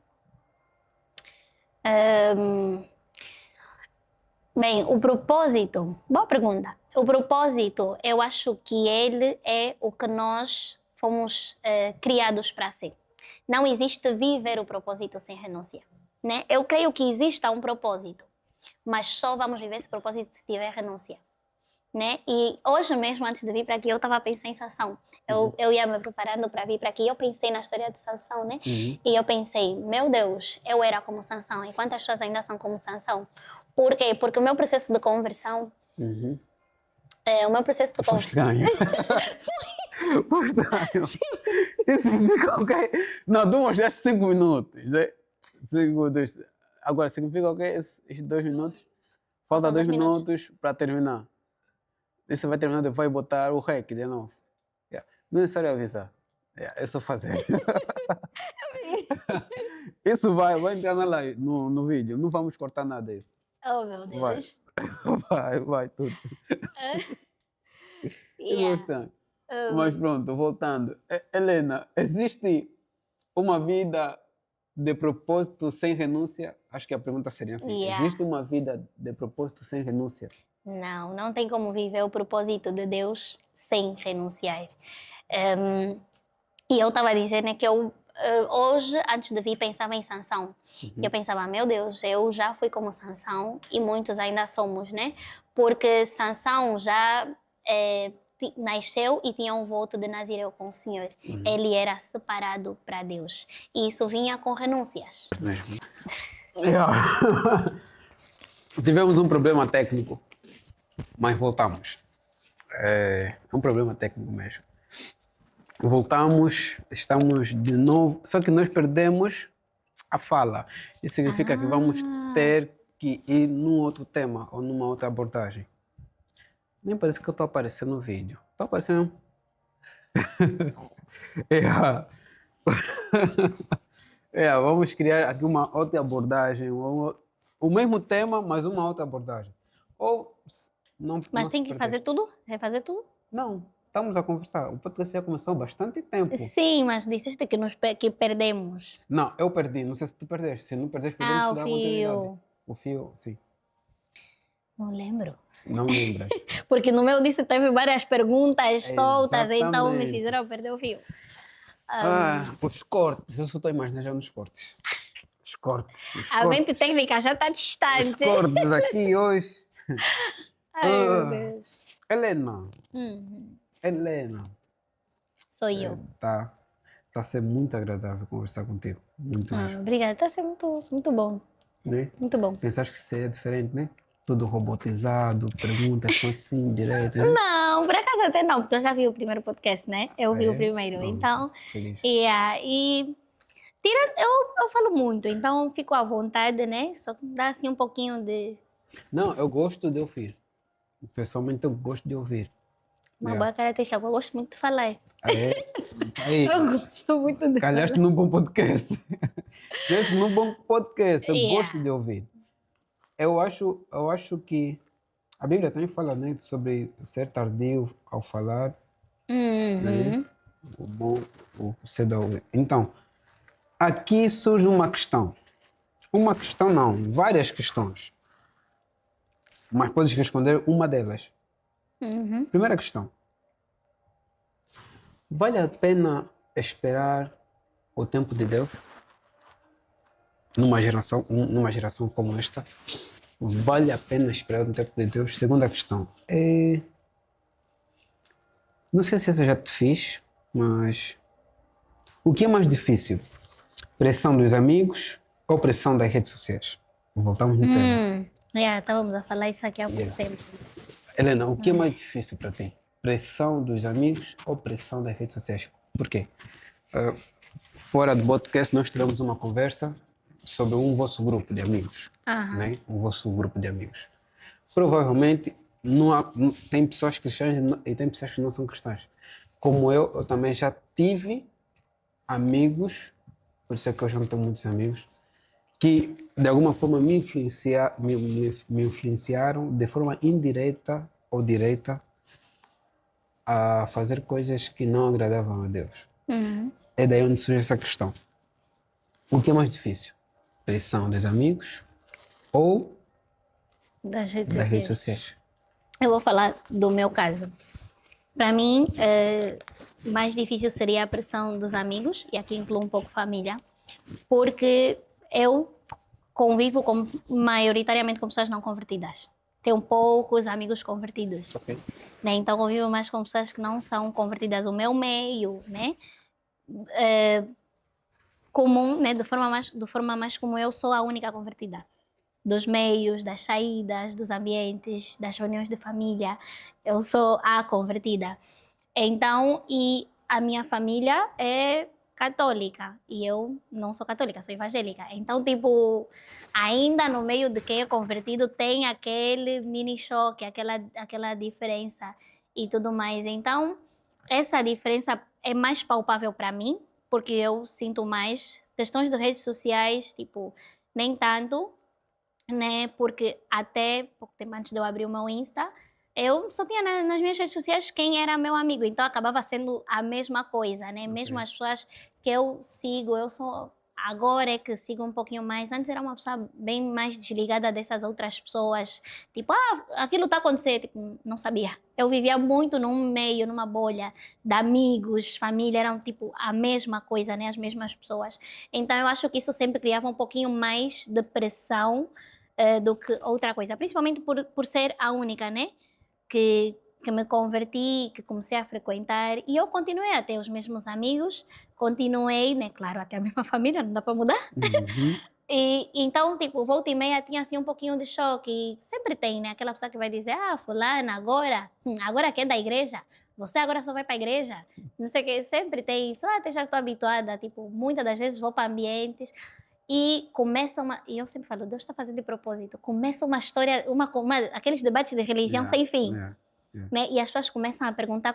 Speaker 2: Bem, o propósito, boa pergunta. O propósito, eu acho que ele é o que nós fomos criados para ser. Não existe viver o propósito sem renúncia, né? Eu creio que exista um propósito, mas só vamos viver esse propósito se tiver renúncia, né? E hoje mesmo, antes de vir para aqui, eu estava pensando em Sansão. Eu ia me preparando para vir para aqui, eu pensei na história de Sansão, né? E eu pensei, meu Deus, eu era como Sansão, e quantas pessoas ainda são como Sansão? Por quê? Porque o meu processo de conversão... o meu processo de conversão...
Speaker 1: Foi estranho. Isso significa o quê? Não, tu mostraste 5 minutos, né? 5 minutos. Agora, significa o quê? Esses 2 minutos? Falta 2 minutos para terminar. Isso vai terminar depois e botar o REC de novo. Não é necessário avisar. É só fazer. Isso vai entrar na live, no vídeo. Não vamos cortar nada disso.
Speaker 2: Oh, meu Deus.
Speaker 1: Vai tudo. Mas pronto, voltando. Helena, existe uma vida de propósito sem renúncia? Acho que a pergunta seria assim. Existe uma vida de propósito sem renúncia?
Speaker 2: Não tem como viver o propósito de Deus sem renunciar. E eu estava a dizer, né, que eu hoje, antes de vir, pensava em Sansão. Eu pensava, meu Deus, eu já fui como Sansão e muitos ainda somos, né? Porque Sansão já nasceu e tinha um voto de Nazireu com o Senhor. Ele era separado para Deus. E isso vinha com renúncias.
Speaker 1: Tivemos um problema técnico, mas voltamos. É um problema técnico mesmo. Voltamos, estamos de novo, só que nós perdemos a fala. Isso significa que vamos ter que ir num outro tema ou numa outra abordagem. Nem parece que eu estou aparecendo no vídeo. Estou aparecendo mesmo. Vamos criar aqui uma outra abordagem. O mesmo tema, mas uma outra abordagem. Ou não.
Speaker 2: Mas tem que fazer tudo? Refazer tudo?
Speaker 1: Não. estamos a conversar. O podcast já começou há bastante tempo.
Speaker 2: Sim, mas disseste que, que perdemos.
Speaker 1: Não, eu perdi. Não sei se tu perdeste. Se não perdeste, podemos
Speaker 2: Ah,
Speaker 1: te
Speaker 2: o
Speaker 1: dar continuidade.
Speaker 2: fio.
Speaker 1: O fio, sim.
Speaker 2: Não lembro.
Speaker 1: Não lembras.
Speaker 2: Porque no meu disse que teve várias perguntas soltas, então me
Speaker 1: Exatamente.
Speaker 2: fizeram perder o fio.
Speaker 1: Os cortes. Eu só estou a imaginar já nos cortes. Os cortes. Os
Speaker 2: A mente
Speaker 1: cortes.
Speaker 2: técnica já está
Speaker 1: Os
Speaker 2: distante.
Speaker 1: cortes aqui hoje.
Speaker 2: Ai, meu
Speaker 1: Ah.
Speaker 2: Deus.
Speaker 1: Helena.
Speaker 2: Uhum.
Speaker 1: Helena.
Speaker 2: Sou eu.
Speaker 1: Tá a ser muito agradável conversar contigo. Muito mesmo.
Speaker 2: Obrigada, está a ser muito, muito bom.
Speaker 1: Né?
Speaker 2: Muito bom.
Speaker 1: Pensaste que seria diferente, né? Tudo robotizado, perguntas são assim, direto, né?
Speaker 2: Não, por acaso até não, porque eu já vi o primeiro podcast, né? Eu vi o primeiro,
Speaker 1: Não,
Speaker 2: então.
Speaker 1: feliz.
Speaker 2: E eu falo muito, então fico à vontade, né? Só dá assim um pouquinho de.
Speaker 1: Não, eu gosto de ouvir. Pessoalmente, eu gosto de ouvir.
Speaker 2: Uma boa característica, eu gosto muito de falar.
Speaker 1: Aí,
Speaker 2: Eu gosto muito de
Speaker 1: calhaste
Speaker 2: falar.
Speaker 1: num bom podcast. Calhaste num bom podcast. Eu
Speaker 2: Yeah.
Speaker 1: gosto de ouvir. Eu acho que a Bíblia também fala, né, sobre ser tardio ao falar,
Speaker 2: Uhum.
Speaker 1: o bom, o cedo a ouvir. Então, aqui surge uma questão. Uma questão não, várias questões. Mas podes responder uma delas.
Speaker 2: Uhum.
Speaker 1: Primeira questão. Vale a pena esperar o tempo de Deus? Numa geração como esta? Vale a pena esperar o tempo de Deus? Segunda questão. Não sei se essa já te fiz, mas o que é mais difícil? Pressão dos amigos ou pressão das redes sociais? Voltamos no tema.
Speaker 2: Estávamos a falar isso aqui há pouco tempo.
Speaker 1: Helena, o que é mais difícil para ti? Pressão dos amigos ou pressão das redes sociais? Por quê? Fora do podcast, nós tivemos uma conversa sobre um vosso grupo de amigos.
Speaker 2: Aham.
Speaker 1: Né? Um vosso grupo de amigos. Provavelmente tem pessoas cristãs e tem pessoas que não são cristãs. Como eu também já tive amigos, por isso é que eu já não tenho muitos amigos, que de alguma forma me influenciaram de forma indireta ou direta a fazer coisas que não agradavam a Deus.
Speaker 2: Uhum.
Speaker 1: É daí onde surge essa questão. O que é mais difícil? Pressão dos amigos ou
Speaker 2: Das redes
Speaker 1: das redes
Speaker 2: sociais.
Speaker 1: sociais?
Speaker 2: Eu vou falar do meu caso. Para mim, mais difícil seria a pressão dos amigos, e aqui incluo um pouco família, porque eu convivo maioritariamente com pessoas não convertidas. Tenho poucos amigos convertidos.
Speaker 1: Ok.
Speaker 2: Né? Então, convivo mais com pessoas que não são convertidas no meu meio, né? Comum, né? De forma mais comum, eu sou a única convertida. Dos meios, das saídas, dos ambientes, das reuniões de família, eu sou a convertida. Então, e a minha família é católica e eu não sou católica, sou evangélica. Então, tipo, ainda no meio de quem é convertido tem aquele mini choque, aquela diferença e tudo mais. Então, essa diferença é mais palpável para mim, porque eu sinto mais questões de redes sociais, tipo, nem tanto, né? Porque até pouco tempo antes de eu abrir o meu Insta, eu só tinha nas minhas redes sociais quem era meu amigo, então acabava sendo a mesma coisa, né? Mesmo as pessoas que eu sigo, eu sou agora é que sigo um pouquinho mais. Antes era uma pessoa bem mais desligada dessas outras pessoas, tipo, aquilo está acontecendo, tipo, não sabia. Eu vivia muito num meio, numa bolha de amigos, família, eram tipo a mesma coisa, né? As mesmas pessoas. Então eu acho que isso sempre criava um pouquinho mais de pressão do que outra coisa, principalmente por ser a única, né? Que me converti, que comecei a frequentar e eu continuei a ter os mesmos amigos, continuei, né? Claro, até a mesma família, não dá para mudar.
Speaker 1: Uhum.
Speaker 2: E então, tipo, volta e meia tinha assim um pouquinho de choque. E sempre tem, né? Aquela pessoa que vai dizer: fulana, agora que é da igreja, você agora só vai para a igreja. Não sei o que, sempre tem isso. Até já estou habituada, tipo, muitas das vezes vou para ambientes e começa e eu sempre falo, Deus está fazendo de propósito, começa uma história, aqueles debates de religião sem fim, né? E as pessoas começam a perguntar,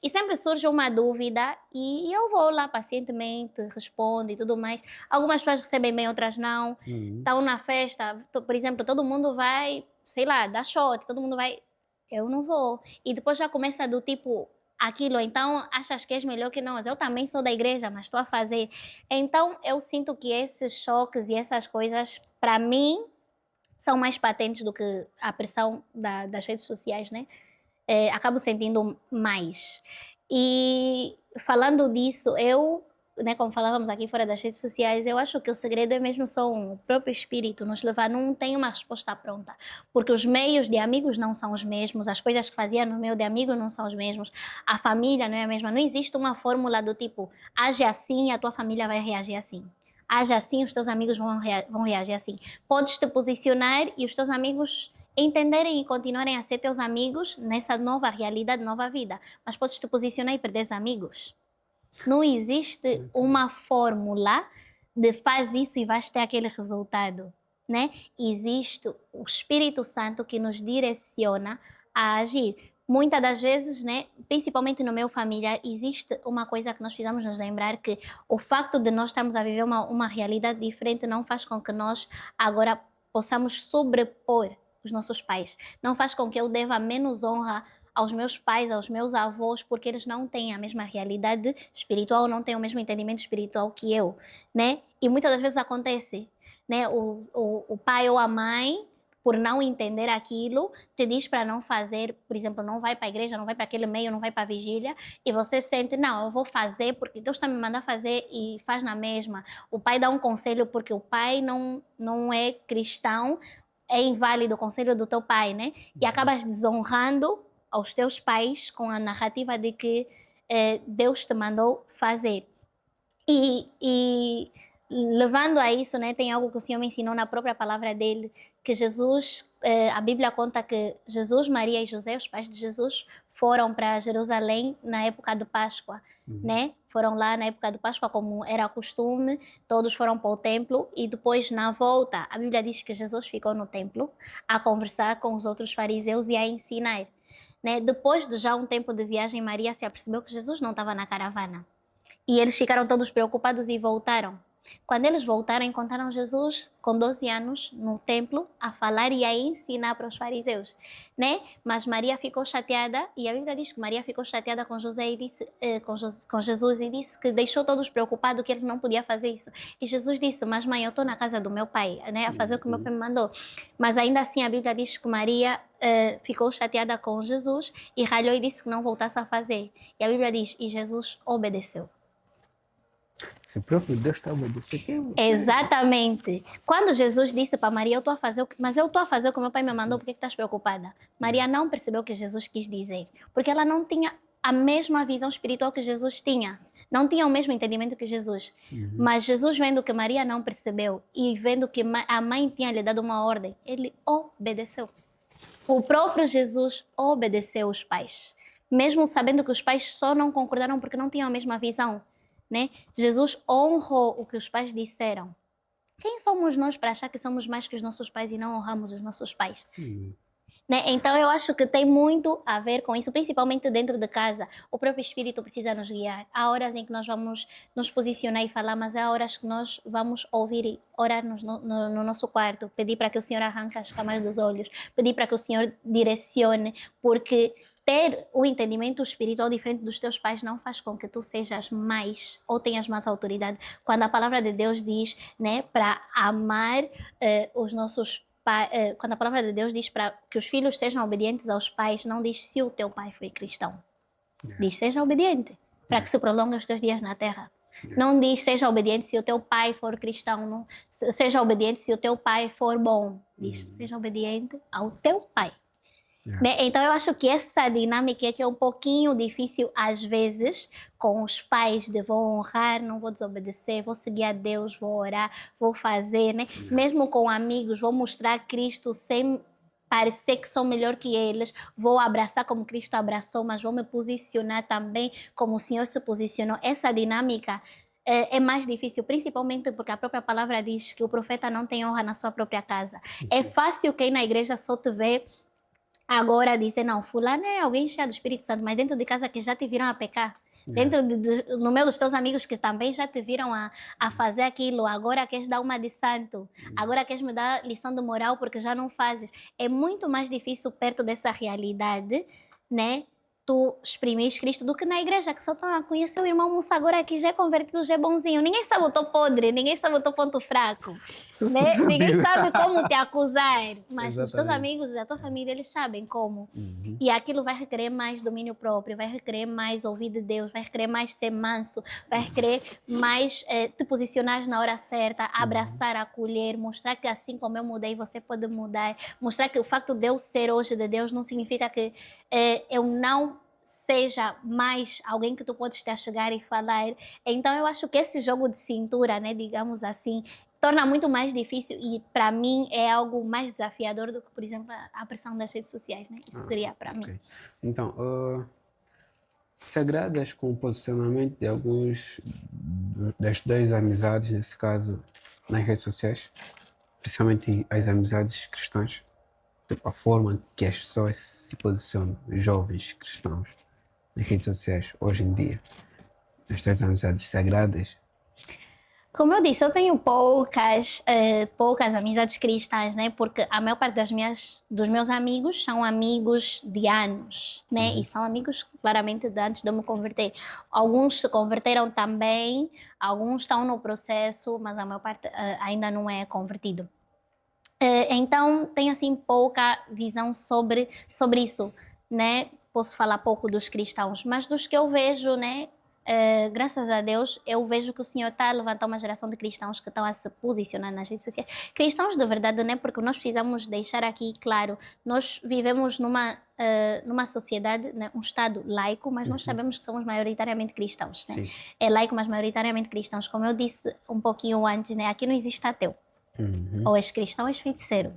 Speaker 2: e sempre surge uma dúvida, e eu vou lá pacientemente, respondo e tudo mais. Algumas pessoas recebem bem, outras não. Estão na festa, por exemplo, todo mundo vai, sei lá, dar shot, todo mundo vai. eu não vou. E depois já começa do tipo, aquilo, então achas que és melhor que nós? Eu também sou da igreja, mas estou a fazer. Então eu sinto que esses choques e essas coisas, para mim, são mais patentes do que a pressão das redes sociais, né? Acabo sentindo mais. E falando disso, eu, né, como falávamos aqui fora das redes sociais, eu acho que o segredo é mesmo só o próprio espírito nos levar, não tem uma resposta pronta, porque os meios de amigos não são os mesmos, as coisas que fazia no meio de amigos não são os mesmos, a família não é a mesma, não existe uma fórmula do tipo, age assim e a tua família vai reagir assim. Age assim, os teus amigos vão reagir assim. Podes te posicionar e os teus amigos entenderem e continuarem a ser teus amigos nessa nova realidade, nova vida. Mas podes te posicionar e perder amigos. Não existe uma fórmula de faz isso e vais ter aquele resultado, né? Existe o Espírito Santo que nos direciona a agir. Muitas das vezes, né, principalmente no meu familiar, existe uma coisa que nós precisamos nos lembrar que o facto de nós estarmos a viver uma realidade diferente não faz com que nós agora possamos sobrepor os nossos pais. Não faz com que eu deva menos honra aos meus pais, aos meus avós, porque eles não têm a mesma realidade espiritual, não têm o mesmo entendimento espiritual que eu, né? E muitas das vezes acontece, né? O pai ou a mãe, por não entender aquilo, te diz para não fazer, por exemplo, não vai para a igreja, não vai para aquele meio, não vai para a vigília, e você sente, não, eu vou fazer porque Deus está me mandando fazer e faz na mesma. O pai dá um conselho porque o pai não é cristão, é inválido o conselho do teu pai, né? E acabas desonrando aos teus pais com a narrativa de que Deus te mandou fazer. E levando a isso, né, tem algo que o Senhor me ensinou na própria palavra dele, que Jesus, a Bíblia conta que Jesus, Maria e José, os pais de Jesus, foram para Jerusalém na época de Páscoa, né? Foram lá na época de Páscoa, como era costume, todos foram para o templo e depois, na volta, a Bíblia diz que Jesus ficou no templo a conversar com os outros fariseus e a ensinar. Né? Depois de já um tempo de viagem, Maria se apercebeu que Jesus não estava na caravana. E eles ficaram todos preocupados e voltaram. Quando eles voltaram, encontraram Jesus com 12 anos no templo a falar e a ensinar para os fariseus, né? Mas Maria ficou chateada e a Bíblia diz que Maria ficou chateada com José e disse, com Jesus e disse que deixou todos preocupados que ele não podia fazer isso. E Jesus disse, mas mãe, eu estou na casa do meu pai, né? A fazer o que meu pai me mandou. Mas ainda assim a Bíblia diz que Maria ficou chateada com Jesus e ralhou e disse que não voltasse a fazer. E a Bíblia diz, e Jesus obedeceu.
Speaker 1: Se o próprio Deus está a obedecer, quem é você?
Speaker 2: Exatamente. Quando Jesus disse para Maria, eu estou a fazer mas eu estou a fazer o que meu pai me mandou, por que estás preocupada? Maria não percebeu o que Jesus quis dizer, porque ela não tinha a mesma visão espiritual que Jesus tinha. Não tinha o mesmo entendimento que Jesus. Mas Jesus, vendo que Maria não percebeu e vendo que a mãe tinha lhe dado uma ordem, ele obedeceu. O próprio Jesus obedeceu os pais, mesmo sabendo que os pais só não concordaram porque não tinham a mesma visão. Né? Jesus honrou o que os pais disseram. Quem somos nós para achar que somos mais que os nossos pais e não honramos os nossos pais? Né? Então eu acho que tem muito a ver com isso, principalmente dentro de casa. O próprio Espírito precisa nos guiar. Há horas em que nós vamos nos posicionar e falar, mas há horas que nós vamos ouvir e orar no nosso quarto, pedir para que o Senhor arranque as camas dos olhos, pedir para que o Senhor direcione, porque ter um entendimento espiritual diferente dos teus pais não faz com que tu sejas mais ou tenhas mais autoridade. Quando a palavra de Deus diz, né, para amar os nossos pais, quando a palavra de Deus diz para que os filhos sejam obedientes aos pais, não diz se o teu pai foi cristão. Diz seja obediente, para que se prolongue os teus dias na terra. Não diz seja obediente se o teu pai for cristão, não. Seja obediente se o teu pai for bom. Diz seja obediente ao teu pai. Né? Então eu acho que essa dinâmica é que é um pouquinho difícil às vezes com os pais de vou honrar, não vou desobedecer, vou seguir a Deus, vou orar, vou fazer, né? Mesmo com amigos, vou mostrar Cristo sem parecer que sou melhor que eles, vou abraçar como Cristo abraçou, mas vou me posicionar também como o Senhor se posicionou. Essa dinâmica é mais difícil, principalmente porque a própria palavra diz que o profeta não tem honra na sua própria casa. É fácil quem na igreja só te vê agora dizer, não, fulano é alguém cheio do Espírito Santo, mas dentro de casa que já te viram a pecar. No meio dos teus amigos que também já te viram a fazer aquilo, agora queres dar uma de santo, agora queres me dar lição de moral porque já não fazes. É muito mais difícil perto dessa realidade, né? Tu exprimires Cristo do que na igreja, que só estão a conhecer o irmão Mussa agora aqui, já é convertido, já é bonzinho. Ninguém sabe o teu podre, ninguém sabe o teu ponto fraco, né? Ninguém sabe como te acusar, mas os teus
Speaker 1: Exatamente.
Speaker 2: amigos, a tua família, eles sabem como.
Speaker 1: Uhum.
Speaker 2: E aquilo vai requerer mais domínio próprio, vai requerer mais ouvir de Deus, vai requerer mais ser manso, vai requerer mais te posicionar na hora certa, abraçar, acolher, mostrar que assim como eu mudei, você pode mudar, mostrar que o facto de eu ser hoje de Deus não significa que eu não seja mais alguém que tu podes te chegar e falar. Então eu acho que esse jogo de cintura, né, digamos assim, torna muito mais difícil e para mim é algo mais desafiador do que, por exemplo, a pressão das redes sociais, né? Isso seria para mim.
Speaker 1: Ok. Então, se agradas com o posicionamento de alguns das duas amizades, nesse caso, nas redes sociais, principalmente as amizades cristãs, tipo, a forma que as pessoas se posicionam, jovens cristãos, nas redes sociais, hoje em dia, as tuas amizades sagradas.
Speaker 2: Como eu disse, eu tenho poucas amizades cristãs, né? Porque a maior parte dos meus amigos são amigos de anos, né? E são amigos claramente de antes de eu me converter. Alguns se converteram também, alguns estão no processo, mas a maior parte ainda não é convertido. Então, tenho assim pouca visão sobre isso, né? Posso falar pouco dos cristãos, mas dos que eu vejo, né? Graças a Deus, eu vejo que o Senhor está a levantar uma geração de cristãos que estão a se posicionar nas redes sociais. Cristãos de verdade, né? Porque nós precisamos deixar aqui claro, nós vivemos numa sociedade, né? Um Estado laico, mas nós sabemos que somos maioritariamente cristãos, né?
Speaker 1: Sim.
Speaker 2: É laico, mas maioritariamente cristãos. Como eu disse um pouquinho antes, né? Aqui não existe ateu. Ou és cristão ou és feiticeiro.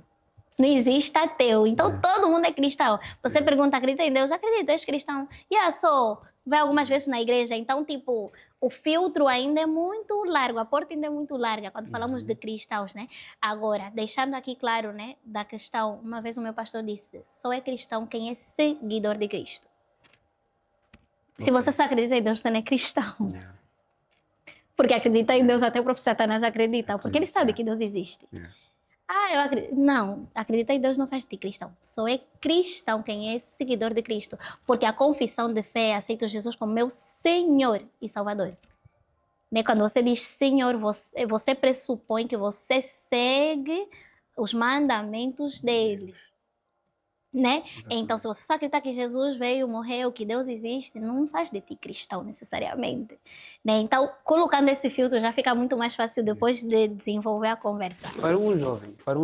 Speaker 2: Não existe ateu. Então todo mundo é cristão. Você pergunta, acredita em Deus? Acredito, és cristão. Sou. Vai algumas vezes na igreja. Então, tipo, o filtro ainda é muito largo, a porta ainda é muito larga quando falamos de cristãos, né? Agora, deixando aqui claro, né, da questão, uma vez o meu pastor disse, só é cristão quem é seguidor de Cristo. Se você só acredita em Deus, você não é cristão.
Speaker 1: Yeah.
Speaker 2: Porque acreditar em Deus, até o próprio Satanás acredita, porque ele sabe que Deus existe.
Speaker 1: Yeah.
Speaker 2: Eu acredito. Não, acreditar em Deus não faz de ti cristão. Só é cristão quem é seguidor de Cristo. Porque a confissão de fé aceita Jesus como meu Senhor e Salvador. Né? Quando você diz Senhor, você pressupõe que você segue os mandamentos dele. Né? Então, se você só acreditar que Jesus veio, morreu, que Deus existe, não faz de ti cristão necessariamente. Né? Então, colocando esse filtro já fica muito mais fácil depois de desenvolver a conversa.
Speaker 1: Para um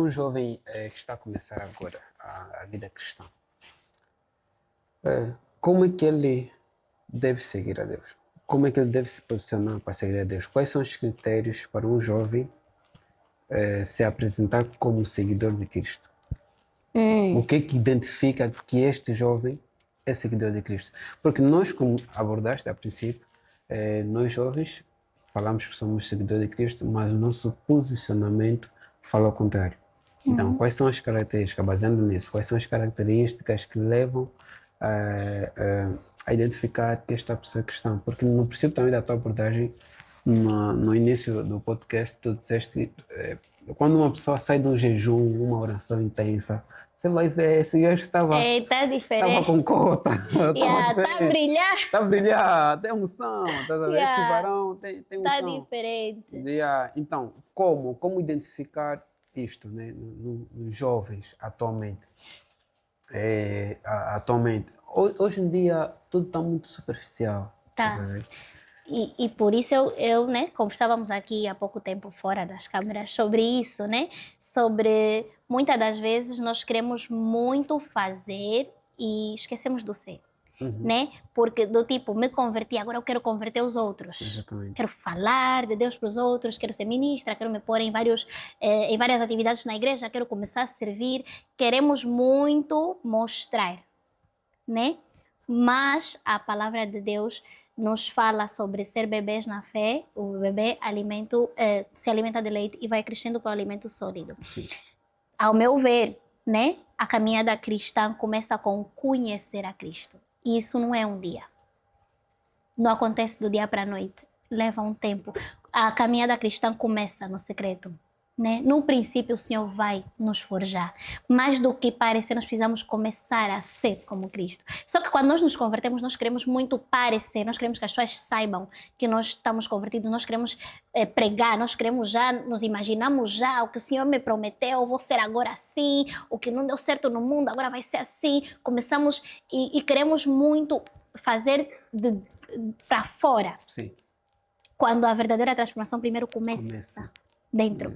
Speaker 1: jovem que está a começar agora a vida cristã, como é que ele deve seguir a Deus? Como é que ele deve se posicionar para seguir a Deus? Quais são os critérios para um jovem se apresentar como seguidor de Cristo? O que é que identifica que este jovem é seguidor de Cristo? Porque nós, como abordaste a princípio, nós jovens falamos que somos seguidores de Cristo, mas o nosso posicionamento fala ao contrário. Então, quais são as características, baseando nisso, quais são as características que levam a identificar que esta pessoa é cristã? Porque no princípio também da tua abordagem, no início do podcast, tu disseste quando uma pessoa sai de um jejum, uma oração intensa, você vai ver, esse gajo estava
Speaker 2: diferente.
Speaker 1: com cota,
Speaker 2: Tá a brilhar.
Speaker 1: Está a brilhar, tem unção, tá a ver? Esse varão tem unção.
Speaker 2: Tá diferente.
Speaker 1: Então, como identificar isto, né, nos jovens atualmente? Hoje em dia tudo está muito superficial.
Speaker 2: Tá. E por isso eu, né, conversávamos aqui há pouco tempo fora das câmeras sobre isso, né? Sobre muitas das vezes nós queremos muito fazer e esquecemos do ser, né? Porque do tipo, me converti, agora eu quero converter os outros.
Speaker 1: Exatamente.
Speaker 2: Quero falar de Deus para os outros, quero ser ministra, quero me pôr em várias atividades na igreja, quero começar a servir. Queremos muito mostrar, né? Mas a palavra de Deus nos fala sobre ser bebês na fé, o bebê se alimenta de leite e vai crescendo para o alimento sólido.
Speaker 1: Sim.
Speaker 2: Ao meu ver, né, a caminhada cristã começa com conhecer a Cristo. E isso não é um dia. Não acontece do dia para a noite. Leva um tempo. A caminhada cristã começa no secreto. Né? No princípio, o Senhor vai nos forjar. Mais do que parecer, nós precisamos começar a ser como Cristo. Só que quando nós nos convertemos, nós queremos muito parecer, nós queremos que as pessoas saibam que nós estamos convertidos, nós queremos pregar, nós queremos já, nos imaginamos já o que o Senhor me prometeu, vou ser agora assim, o que não deu certo no mundo, agora vai ser assim. Começamos e queremos muito fazer para fora.
Speaker 1: Sim.
Speaker 2: Quando a verdadeira transformação primeiro começa. Dentro.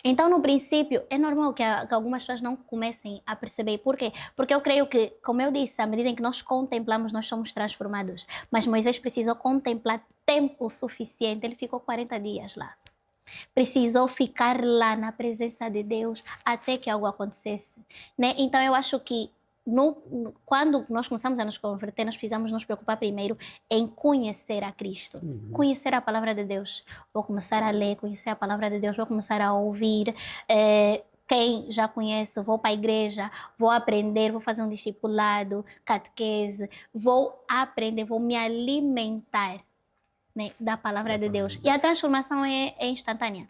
Speaker 2: Então, no princípio, é normal que algumas pessoas não comecem a perceber. Por quê? Porque eu creio que, como eu disse, à medida em que nós contemplamos, nós somos transformados. Mas Moisés precisou contemplar tempo suficiente. Ele ficou 40 dias lá. Precisou ficar lá na presença de Deus até que algo acontecesse. Né? Então, eu acho que quando nós começamos a nos converter, nós precisamos nos preocupar primeiro em conhecer a Cristo, conhecer a palavra de Deus. Vou começar a ler, conhecer a palavra de Deus, vou começar a ouvir. Quem já conhece, vou para a igreja, vou aprender, vou fazer um discipulado, catequese, vou aprender, vou me alimentar, né, da palavra de Deus. E a transformação é instantânea.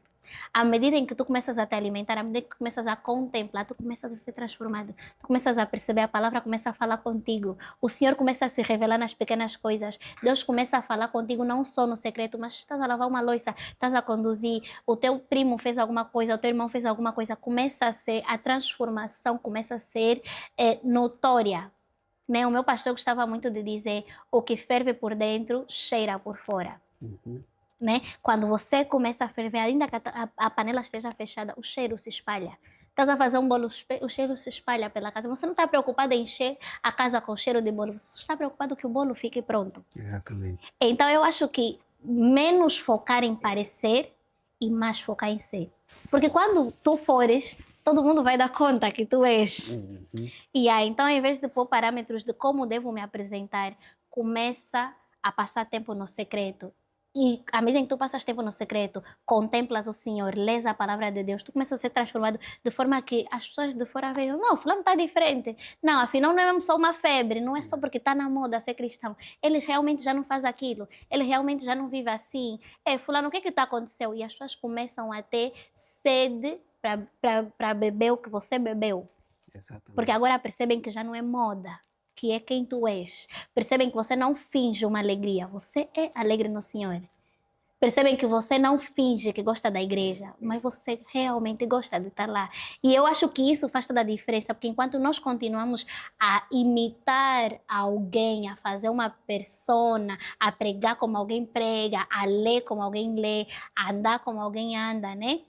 Speaker 2: À medida em que tu começas a te alimentar, à medida que tu começas a contemplar, tu começas a ser transformado. Tu começas a perceber, a palavra começa a falar contigo. O Senhor começa a se revelar nas pequenas coisas. Deus começa a falar contigo não só no secreto, mas estás a lavar uma louça, estás a conduzir, o teu primo fez alguma coisa, o teu irmão fez alguma coisa. A transformação começa a ser notória. Né? O meu pastor gostava muito de dizer: o que ferve por dentro, cheira por fora. Né? Quando você começa a ferver, ainda que a panela esteja fechada, o cheiro se espalha. Estás a fazer um bolo, o cheiro se espalha pela casa. Você não está preocupado em encher a casa com cheiro de bolo, você está preocupado que o bolo fique pronto.
Speaker 1: Exatamente.
Speaker 2: Então eu acho que menos focar em parecer e mais focar em ser. Porque quando tu fores, todo mundo vai dar conta que tu és. E aí, então, em vez de pôr parâmetros de como devo me apresentar, começa a passar tempo no secreto. E à medida que tu passas tempo no secreto, contemplas o Senhor, lês a palavra de Deus, tu começas a ser transformado de forma que as pessoas de fora vejam: não, fulano está diferente. Não, afinal não é mesmo só uma febre, não é só porque está na moda ser cristão. Ele realmente já não faz aquilo, ele realmente já não vive assim. Fulano, o que está acontecendo? E as pessoas começam a ter sede para beber o que você bebeu.
Speaker 1: Exatamente.
Speaker 2: Porque agora percebem que já não é moda, que é quem tu és. Percebem que você não finge uma alegria, você é alegre no Senhor. Percebem que você não finge que gosta da igreja, mas você realmente gosta de estar lá. E eu acho que isso faz toda a diferença, porque enquanto nós continuamos a imitar alguém, a fazer uma persona, a pregar como alguém prega, a ler como alguém lê, a andar como alguém anda, né?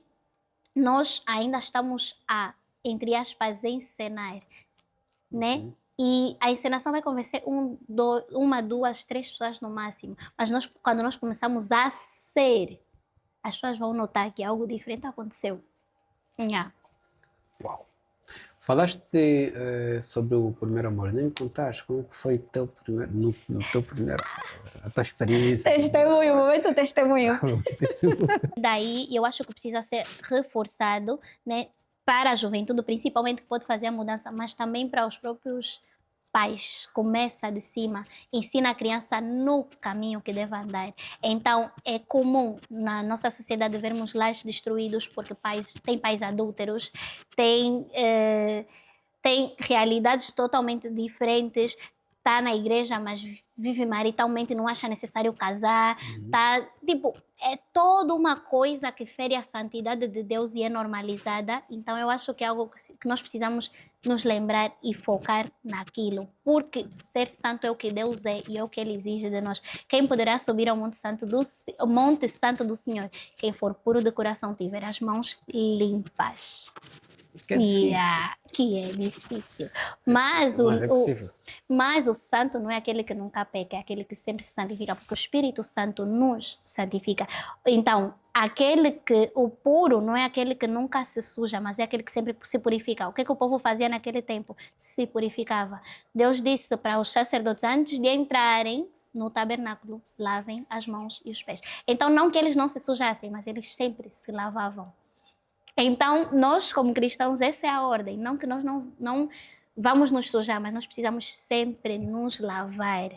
Speaker 2: Nós ainda estamos a, entre aspas, encenar, né? E a encenação vai convencer uma, duas, três pessoas no máximo. Mas quando nós começamos a ser, as pessoas vão notar que algo diferente aconteceu.
Speaker 1: Uau! Falaste sobre o primeiro amor. Nem me contaste como que foi teu primeiro, no teu primeiro, a tua experiência.
Speaker 2: Testemunho, momento testemunho. Daí eu acho que precisa ser reforçado, né, para a juventude, principalmente, que pode fazer a mudança, mas também para os próprios pais. Começa de cima, ensina a criança no caminho que deve andar. Então, é comum na nossa sociedade vermos lares destruídos porque tem pais adúlteros, tem realidades totalmente diferentes. Está na igreja, mas vive maritalmente, não acha necessário casar. Tá, tipo, é toda uma coisa que fere a santidade de Deus e é normalizada. Então eu acho que é algo que nós precisamos nos lembrar e focar naquilo, porque ser santo é o que Deus é e é o que Ele exige de nós. Quem poderá subir ao Monte Santo do Senhor? Quem for puro de coração, tiver as mãos limpas.
Speaker 1: Que é difícil.
Speaker 2: Que é difícil.
Speaker 1: Mas é possível.
Speaker 2: Mas o santo não é aquele que nunca peca, é aquele que sempre se santifica, porque o Espírito Santo nos santifica. Então, o puro não é aquele que nunca se suja, mas é aquele que sempre se purifica. O que o povo fazia naquele tempo? Se purificava. Deus disse para os sacerdotes, antes de entrarem no tabernáculo, lavem as mãos e os pés. Então, não que eles não se sujassem, mas eles sempre se lavavam. Então, nós como cristãos, essa é a ordem. Não que nós não vamos nos sujar, mas nós precisamos sempre nos lavar.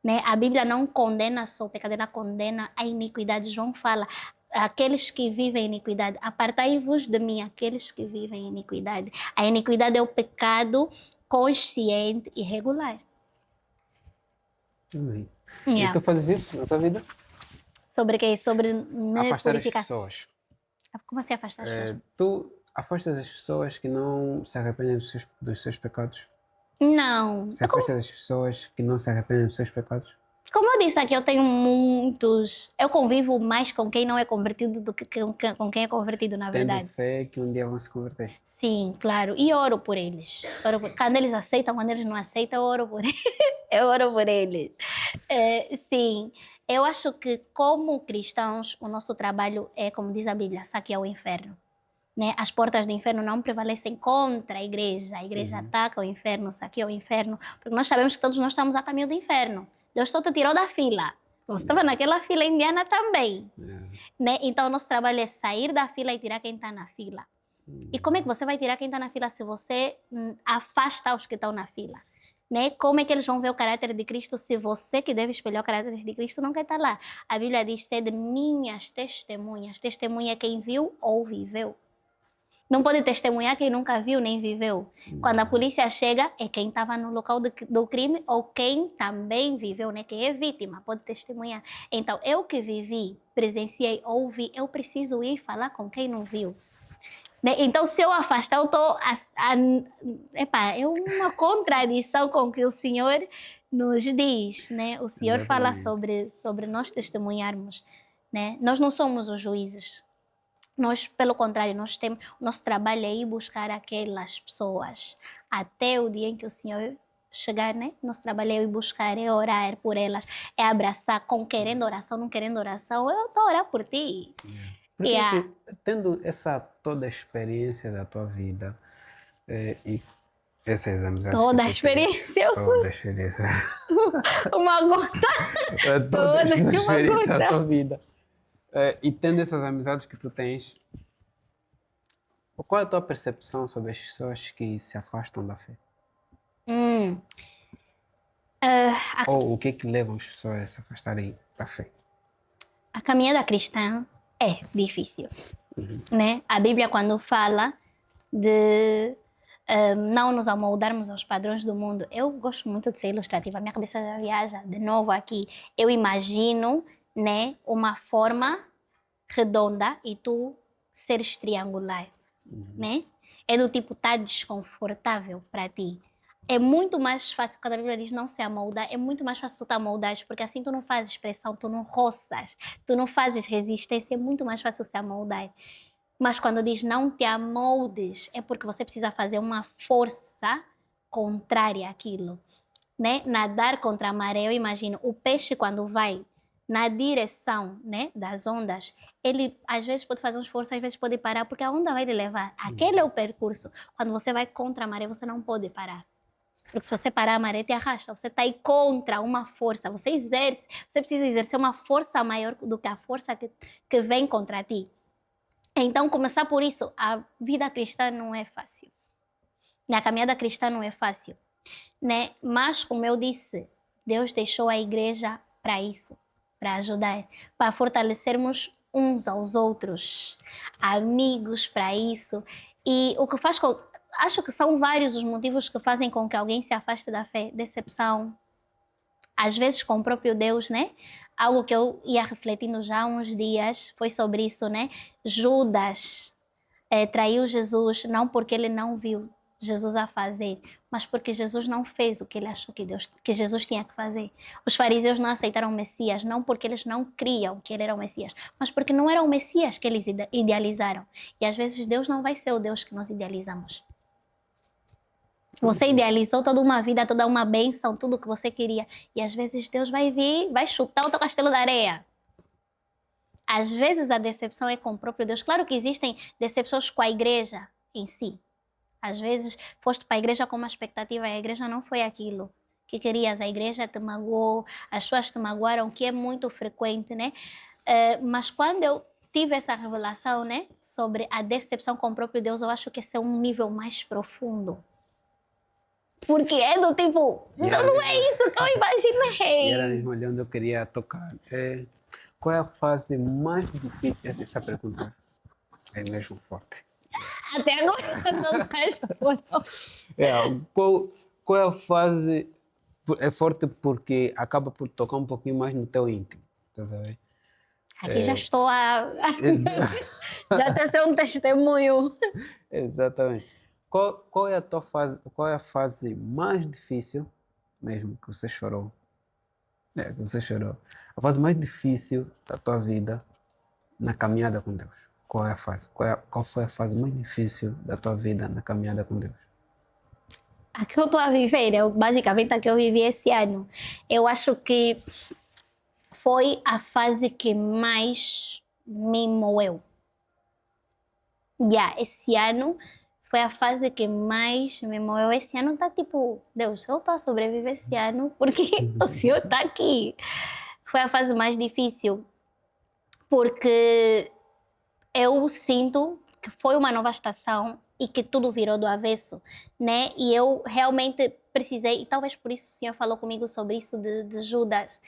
Speaker 2: né? A Bíblia não condena só o pecado, ela condena a iniquidade. João fala, aqueles que vivem em iniquidade, apartai-vos de mim, aqueles que vivem em iniquidade. A iniquidade é o pecado consciente e regular.
Speaker 1: Amém. E
Speaker 2: Yeah.
Speaker 1: tu fazes isso na tua vida?
Speaker 2: Sobre quê? Sobre me
Speaker 1: Afastar
Speaker 2: purificar.
Speaker 1: as pessoas.
Speaker 2: Como assim afastar as pessoas?
Speaker 1: Tu afastas as pessoas que não se arrependem dos seus pecados?
Speaker 2: Não.
Speaker 1: Se afastas as pessoas que não se arrependem dos seus pecados?
Speaker 2: Como eu disse aqui, eu tenho muitos. Eu convivo mais com quem não é convertido do que com quem é convertido, na verdade.
Speaker 1: Tendo fé que um dia vão se converter.
Speaker 2: Sim, claro. E oro por eles. Quando eles aceitam, quando eles não aceitam, eu oro por eles. Eu oro por eles. Sim, eu acho que como cristãos, o nosso trabalho é, como diz a Bíblia, saquear o inferno. Né? As portas do inferno não prevalecem contra a igreja ataca o inferno, saqueia o inferno, porque nós sabemos que todos nós estamos a caminho do inferno. Deus só te tirou da fila. Você estava naquela fila indiana também. Né? Então, o nosso trabalho é sair da fila e tirar quem está na fila. E como é que você vai tirar quem está na fila se você afasta os que estão na fila? Né? Como é que eles vão ver o caráter de Cristo se você que deve espelhar o caráter de Cristo não quer estar lá? A Bíblia diz, sede minhas testemunhas. Testemunha é quem viu ou viveu. Não pode testemunhar quem nunca viu nem viveu. Quando a polícia chega, é quem estava no local do crime ou quem também viveu, né? Quem é vítima pode testemunhar. Então, eu que vivi, presenciei, ouvi, eu preciso ir falar com quem não viu. Né? Então, se eu afastar, eu estou... é uma contradição com o que o Senhor nos diz, né? O Senhor fala sobre nós testemunharmos, né? Nós não somos os juízes. Nós, pelo contrário, o nosso trabalho é ir buscar aquelas pessoas até o dia em que o Senhor chegar, né? Nosso trabalho é ir buscar, é orar por elas, é abraçar, com querendo oração, não querendo oração, eu estou a orar por ti.
Speaker 1: Porque tendo essa toda a experiência da tua vida e essas amizades
Speaker 2: Toda
Speaker 1: que
Speaker 2: a experiência,
Speaker 1: toda a experiência,
Speaker 2: uma gota,
Speaker 1: toda a
Speaker 2: uma
Speaker 1: experiência da
Speaker 2: gota.
Speaker 1: tua vida. E tendo essas amizades que tu tens, qual é a tua percepção sobre as pessoas que se afastam da fé? Ou o que é que leva as pessoas a se afastarem da fé?
Speaker 2: A caminhada cristã é difícil, né? A Bíblia, quando fala de não nos amoldarmos aos padrões do mundo, eu gosto muito de ser ilustrativa, a minha cabeça já viaja de novo aqui. Eu imagino, né, uma forma redonda e tu seres triangular, né? É do tipo, tá desconfortável para ti. É muito mais fácil, quando a Bíblia diz não se amoldar, é muito mais fácil tu te amoldares, porque assim tu não fazes pressão, tu não roças, tu não fazes resistência, é muito mais fácil se amoldar. Mas quando diz não te amoldes, é porque você precisa fazer uma força contrária àquilo, né? Nadar contra a maré, eu imagino, o peixe quando vai na direção, né, das ondas, ele às vezes pode fazer um esforço, às vezes pode parar, porque a onda vai lhe levar. Aquele é o percurso. Quando você vai contra a maré, você não pode parar. Porque se você parar, a maré te arrasta. Você está aí contra uma força. Você precisa exercer uma força maior do que a força que vem contra ti. Então, começar por isso. A vida cristã não é fácil. A caminhada cristã não é fácil. Né? Mas, como eu disse, Deus deixou a igreja para isso. Para ajudar. Para fortalecermos uns aos outros. Amigos para isso. E o que faz com... Acho que são vários os motivos que fazem com que alguém se afaste da fé. Decepção. Às vezes com o próprio Deus, né? Algo que eu ia refletindo já há uns dias foi sobre isso, né? Judas traiu Jesus não porque ele não viu Jesus a fazer, mas porque Jesus não fez o que ele achou que Jesus tinha que fazer. Os fariseus não aceitaram o Messias, não porque eles não criam que ele era o Messias, mas porque não era o Messias que eles idealizaram. E às vezes Deus não vai ser o Deus que nós idealizamos. Você idealizou toda uma vida, toda uma bênção, tudo o que você queria. E às vezes Deus vai vir, vai chutar o teu castelo de areia. Às vezes a decepção é com o próprio Deus. Claro que existem decepções com a igreja em si. Às vezes foste para a igreja com uma expectativa e a igreja não foi aquilo que querias. A igreja te magoou, as pessoas te magoaram, que é muito frequente, né? Mas quando eu tive essa revelação, né, sobre a decepção com o próprio Deus, eu acho que esse é um nível mais profundo. Porque é do tipo,
Speaker 1: E
Speaker 2: não é isso que eu
Speaker 1: E
Speaker 2: imaginei.
Speaker 1: era mesmo ali onde eu queria tocar. Qual é a fase mais difícil? Essa pergunta é mesmo forte.
Speaker 2: Até agora eu não respondo.
Speaker 1: É, qual, qual é a fase? É forte porque acaba por tocar um pouquinho mais no teu íntimo. Estás a ver?
Speaker 2: Aqui já estou
Speaker 1: Exa-
Speaker 2: já até ser um testemunho.
Speaker 1: Exatamente. Qual é a tua fase? Qual é a fase mais difícil mesmo que você chorou? Que você chorou. A fase mais difícil da tua vida na caminhada com Deus. Qual é a fase? Qual foi a fase mais difícil da tua vida na caminhada com Deus?
Speaker 2: A que eu estou a viver, basicamente a que eu vivi esse ano. Eu acho que foi a fase que mais me moeu. Esse ano foi a fase que mais me moeu. Esse ano tá tipo, Deus, eu estou a sobreviver esse ano porque o Senhor está aqui. Foi a fase mais difícil porque eu sinto que foi uma nova estação e que tudo virou do avesso, né? E eu realmente precisei, e talvez por isso o Senhor falou comigo sobre isso de Judas,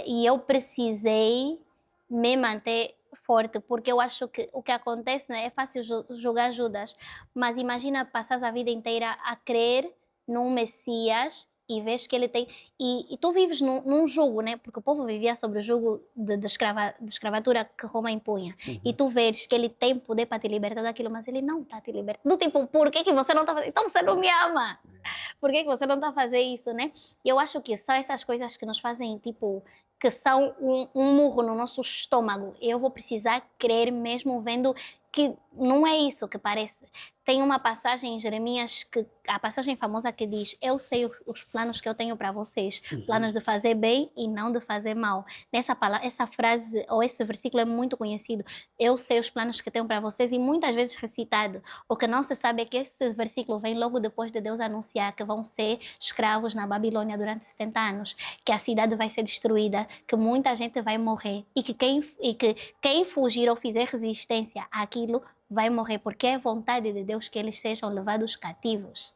Speaker 2: e eu precisei me manter forte, porque eu acho que o que acontece, né, é fácil julgar Judas, mas imagina passar a vida inteira a crer num Messias e vês que ele tem. E tu vives num jugo, né? Porque o povo vivia sobre o jugo de escravatura que Roma impunha. E tu vês que ele tem poder para te libertar daquilo, mas ele não está te libertando. Do tipo, por que, que você não está fazendo? Então você não me ama. Por que, que você não está a fazer isso, né? E eu acho que são essas coisas que nos fazem, tipo, que são um murro no nosso estômago. Eu vou precisar crer mesmo vendo que não é isso que parece. Tem uma passagem em Jeremias, a passagem famosa que diz: eu sei os planos que eu tenho para vocês, planos de fazer bem e não de fazer mal. Essa frase ou esse versículo é muito conhecido. Eu sei os planos que tenho para vocês, e muitas vezes recitado. O que não se sabe é que esse versículo vem logo depois de Deus anunciar que vão ser escravos na Babilônia durante 70 anos, que a cidade vai ser destruída, que muita gente vai morrer e que quem fugir ou fizer resistência àquilo vai morrer, porque é vontade de Deus que eles sejam levados cativos.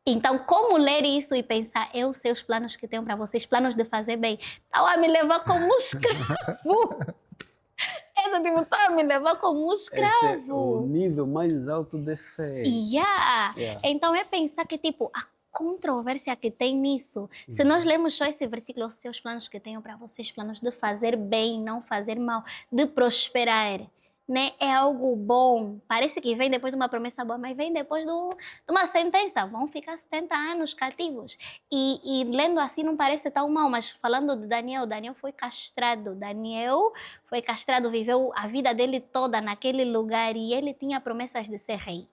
Speaker 2: Então, como ler isso e pensar, eu sei os planos que tenho para vocês, planos de fazer bem, estão a me levar como um escravo. Estão a me levar como um
Speaker 1: Esse é o
Speaker 2: escravo.
Speaker 1: nível mais alto de fé.
Speaker 2: Yeah.
Speaker 1: Yeah.
Speaker 2: Então, é pensar que, tipo, a controvérsia que tem nisso. Se nós lermos só esse versículo, os seus planos que tenho para vocês, planos de fazer bem, não fazer mal, de prosperar, né? É algo bom. Parece que vem depois de uma promessa boa, mas vem depois de uma sentença. Vão ficar 70 anos cativos. E lendo assim não parece tão mal, mas falando de Daniel, Daniel foi castrado. Daniel foi castrado, viveu a vida dele toda naquele lugar e ele tinha promessas de ser rei.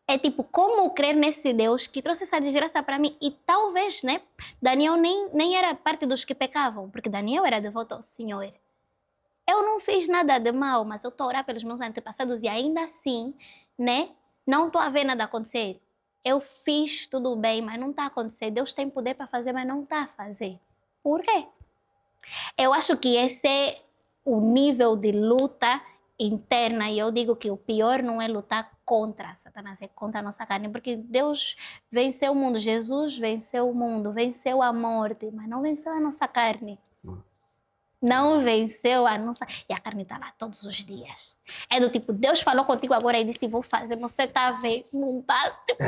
Speaker 2: É tipo, como crer nesse Deus que trouxe essa desgraça para mim? E talvez, né, Daniel nem era parte dos que pecavam, porque Daniel era devoto ao Senhor. Eu não fiz nada de mal, mas eu estou a orar pelos meus antepassados e ainda assim, né, não estou a ver nada acontecer. Eu fiz tudo bem, mas não está a acontecer. Deus tem poder para fazer, mas não está a fazer. Por quê? Eu acho que esse é o nível de luta interna, e eu digo que o pior não é lutar contra Satanás, é contra a nossa carne, porque Deus venceu o mundo, Jesus venceu o mundo, venceu a morte, mas não venceu a nossa carne. Não venceu a nossa... E a carne está lá todos os dias. É do tipo, Deus falou contigo agora e disse, vou fazer, você está a ver, não está... Tipo,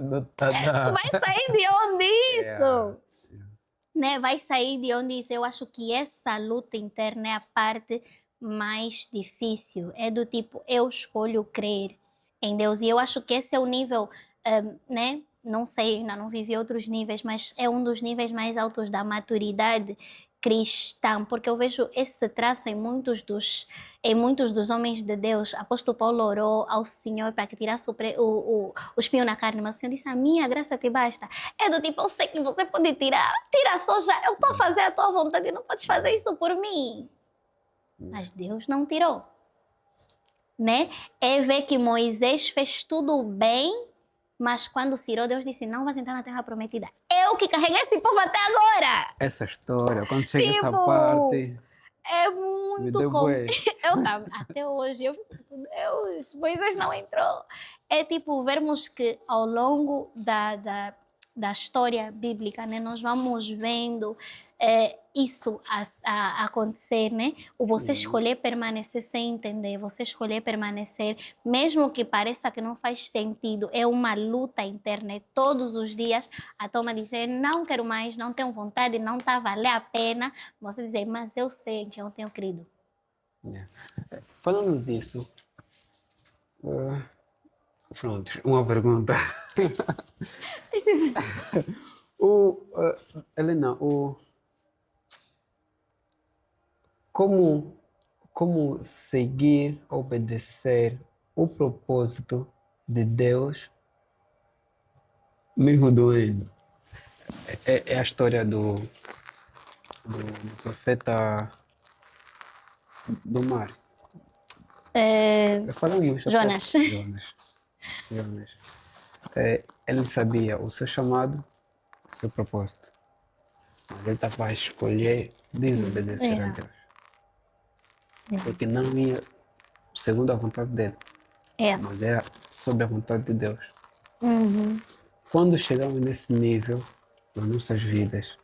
Speaker 1: Não tá nada.
Speaker 2: vai sair de onde isso?
Speaker 1: Yeah.
Speaker 2: Né? Vai sair de onde isso? Eu acho que essa luta interna é a parte mais difícil. É do tipo, eu escolho crer em Deus. E eu acho que esse é o nível, né? Não sei, ainda não vivi outros níveis, mas é um dos níveis mais altos da maturidade cristã, porque eu vejo esse traço em muitos dos homens de Deus. Apóstolo Paulo orou ao Senhor para que tirasse o espinho na carne, mas o Senhor disse, a minha graça te basta. É do tipo, eu sei que você pode tirar, tira só já, eu estou a fazer a tua vontade, não podes fazer isso por mim. Mas Deus não tirou, né? É ver que Moisés fez tudo bem, mas quando tirou, Deus disse, não vais entrar na terra prometida. Eu que carreguei esse povo até agora.
Speaker 1: Essa história, quando chega essa
Speaker 2: Tipo,
Speaker 1: parte,
Speaker 2: é
Speaker 1: me
Speaker 2: muito
Speaker 1: deu bué.
Speaker 2: Eu tava, até hoje, eu fico, Deus, Moisés não entrou. é tipo vermos que ao longo da história bíblica, né, nós vamos vendo isso a acontecer, né? O você escolher permanecer sem entender, você escolher permanecer, mesmo que pareça que não faz sentido, é uma luta interna, todos os dias a toma dizer, não quero mais, não tenho vontade, não está a valer a pena, você dizer, mas eu sei, então eu tenho crido.
Speaker 1: Yeah. Falando disso, pronto, uma pergunta. Helena, como, como seguir, obedecer o propósito de Deus, mesmo doendo? É a história do profeta do mar. Falamos há pouco.
Speaker 2: Jonas.
Speaker 1: Jonas. Ele sabia o seu chamado, o seu propósito. Mas ele estava a escolher desobedecer a
Speaker 2: É,
Speaker 1: Deus. Porque não ia segundo a vontade dele,
Speaker 2: é.
Speaker 1: mas era sobre a vontade de Deus.
Speaker 2: Uhum.
Speaker 1: Quando chegamos nesse nível nas nossas vidas,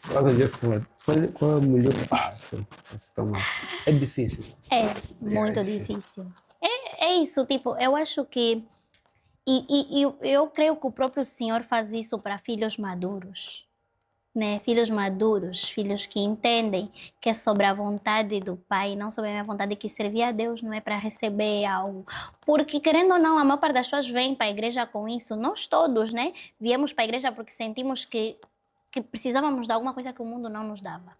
Speaker 1: qual é o melhor passo a se tomar? É difícil.
Speaker 2: É
Speaker 1: É
Speaker 2: muito
Speaker 1: difícil.
Speaker 2: difícil. É isso, tipo, eu acho que. E eu creio que o próprio Senhor faz isso para filhos maduros, né? Filhos maduros, filhos que entendem que é sobre a vontade do Pai, não sobre a minha vontade, que servir a Deus não é para receber algo. Porque, querendo ou não, a maior parte das pessoas vem para a igreja com isso. Nós todos, né? Viemos para a igreja porque sentimos que precisávamos de alguma coisa que o mundo não nos dava.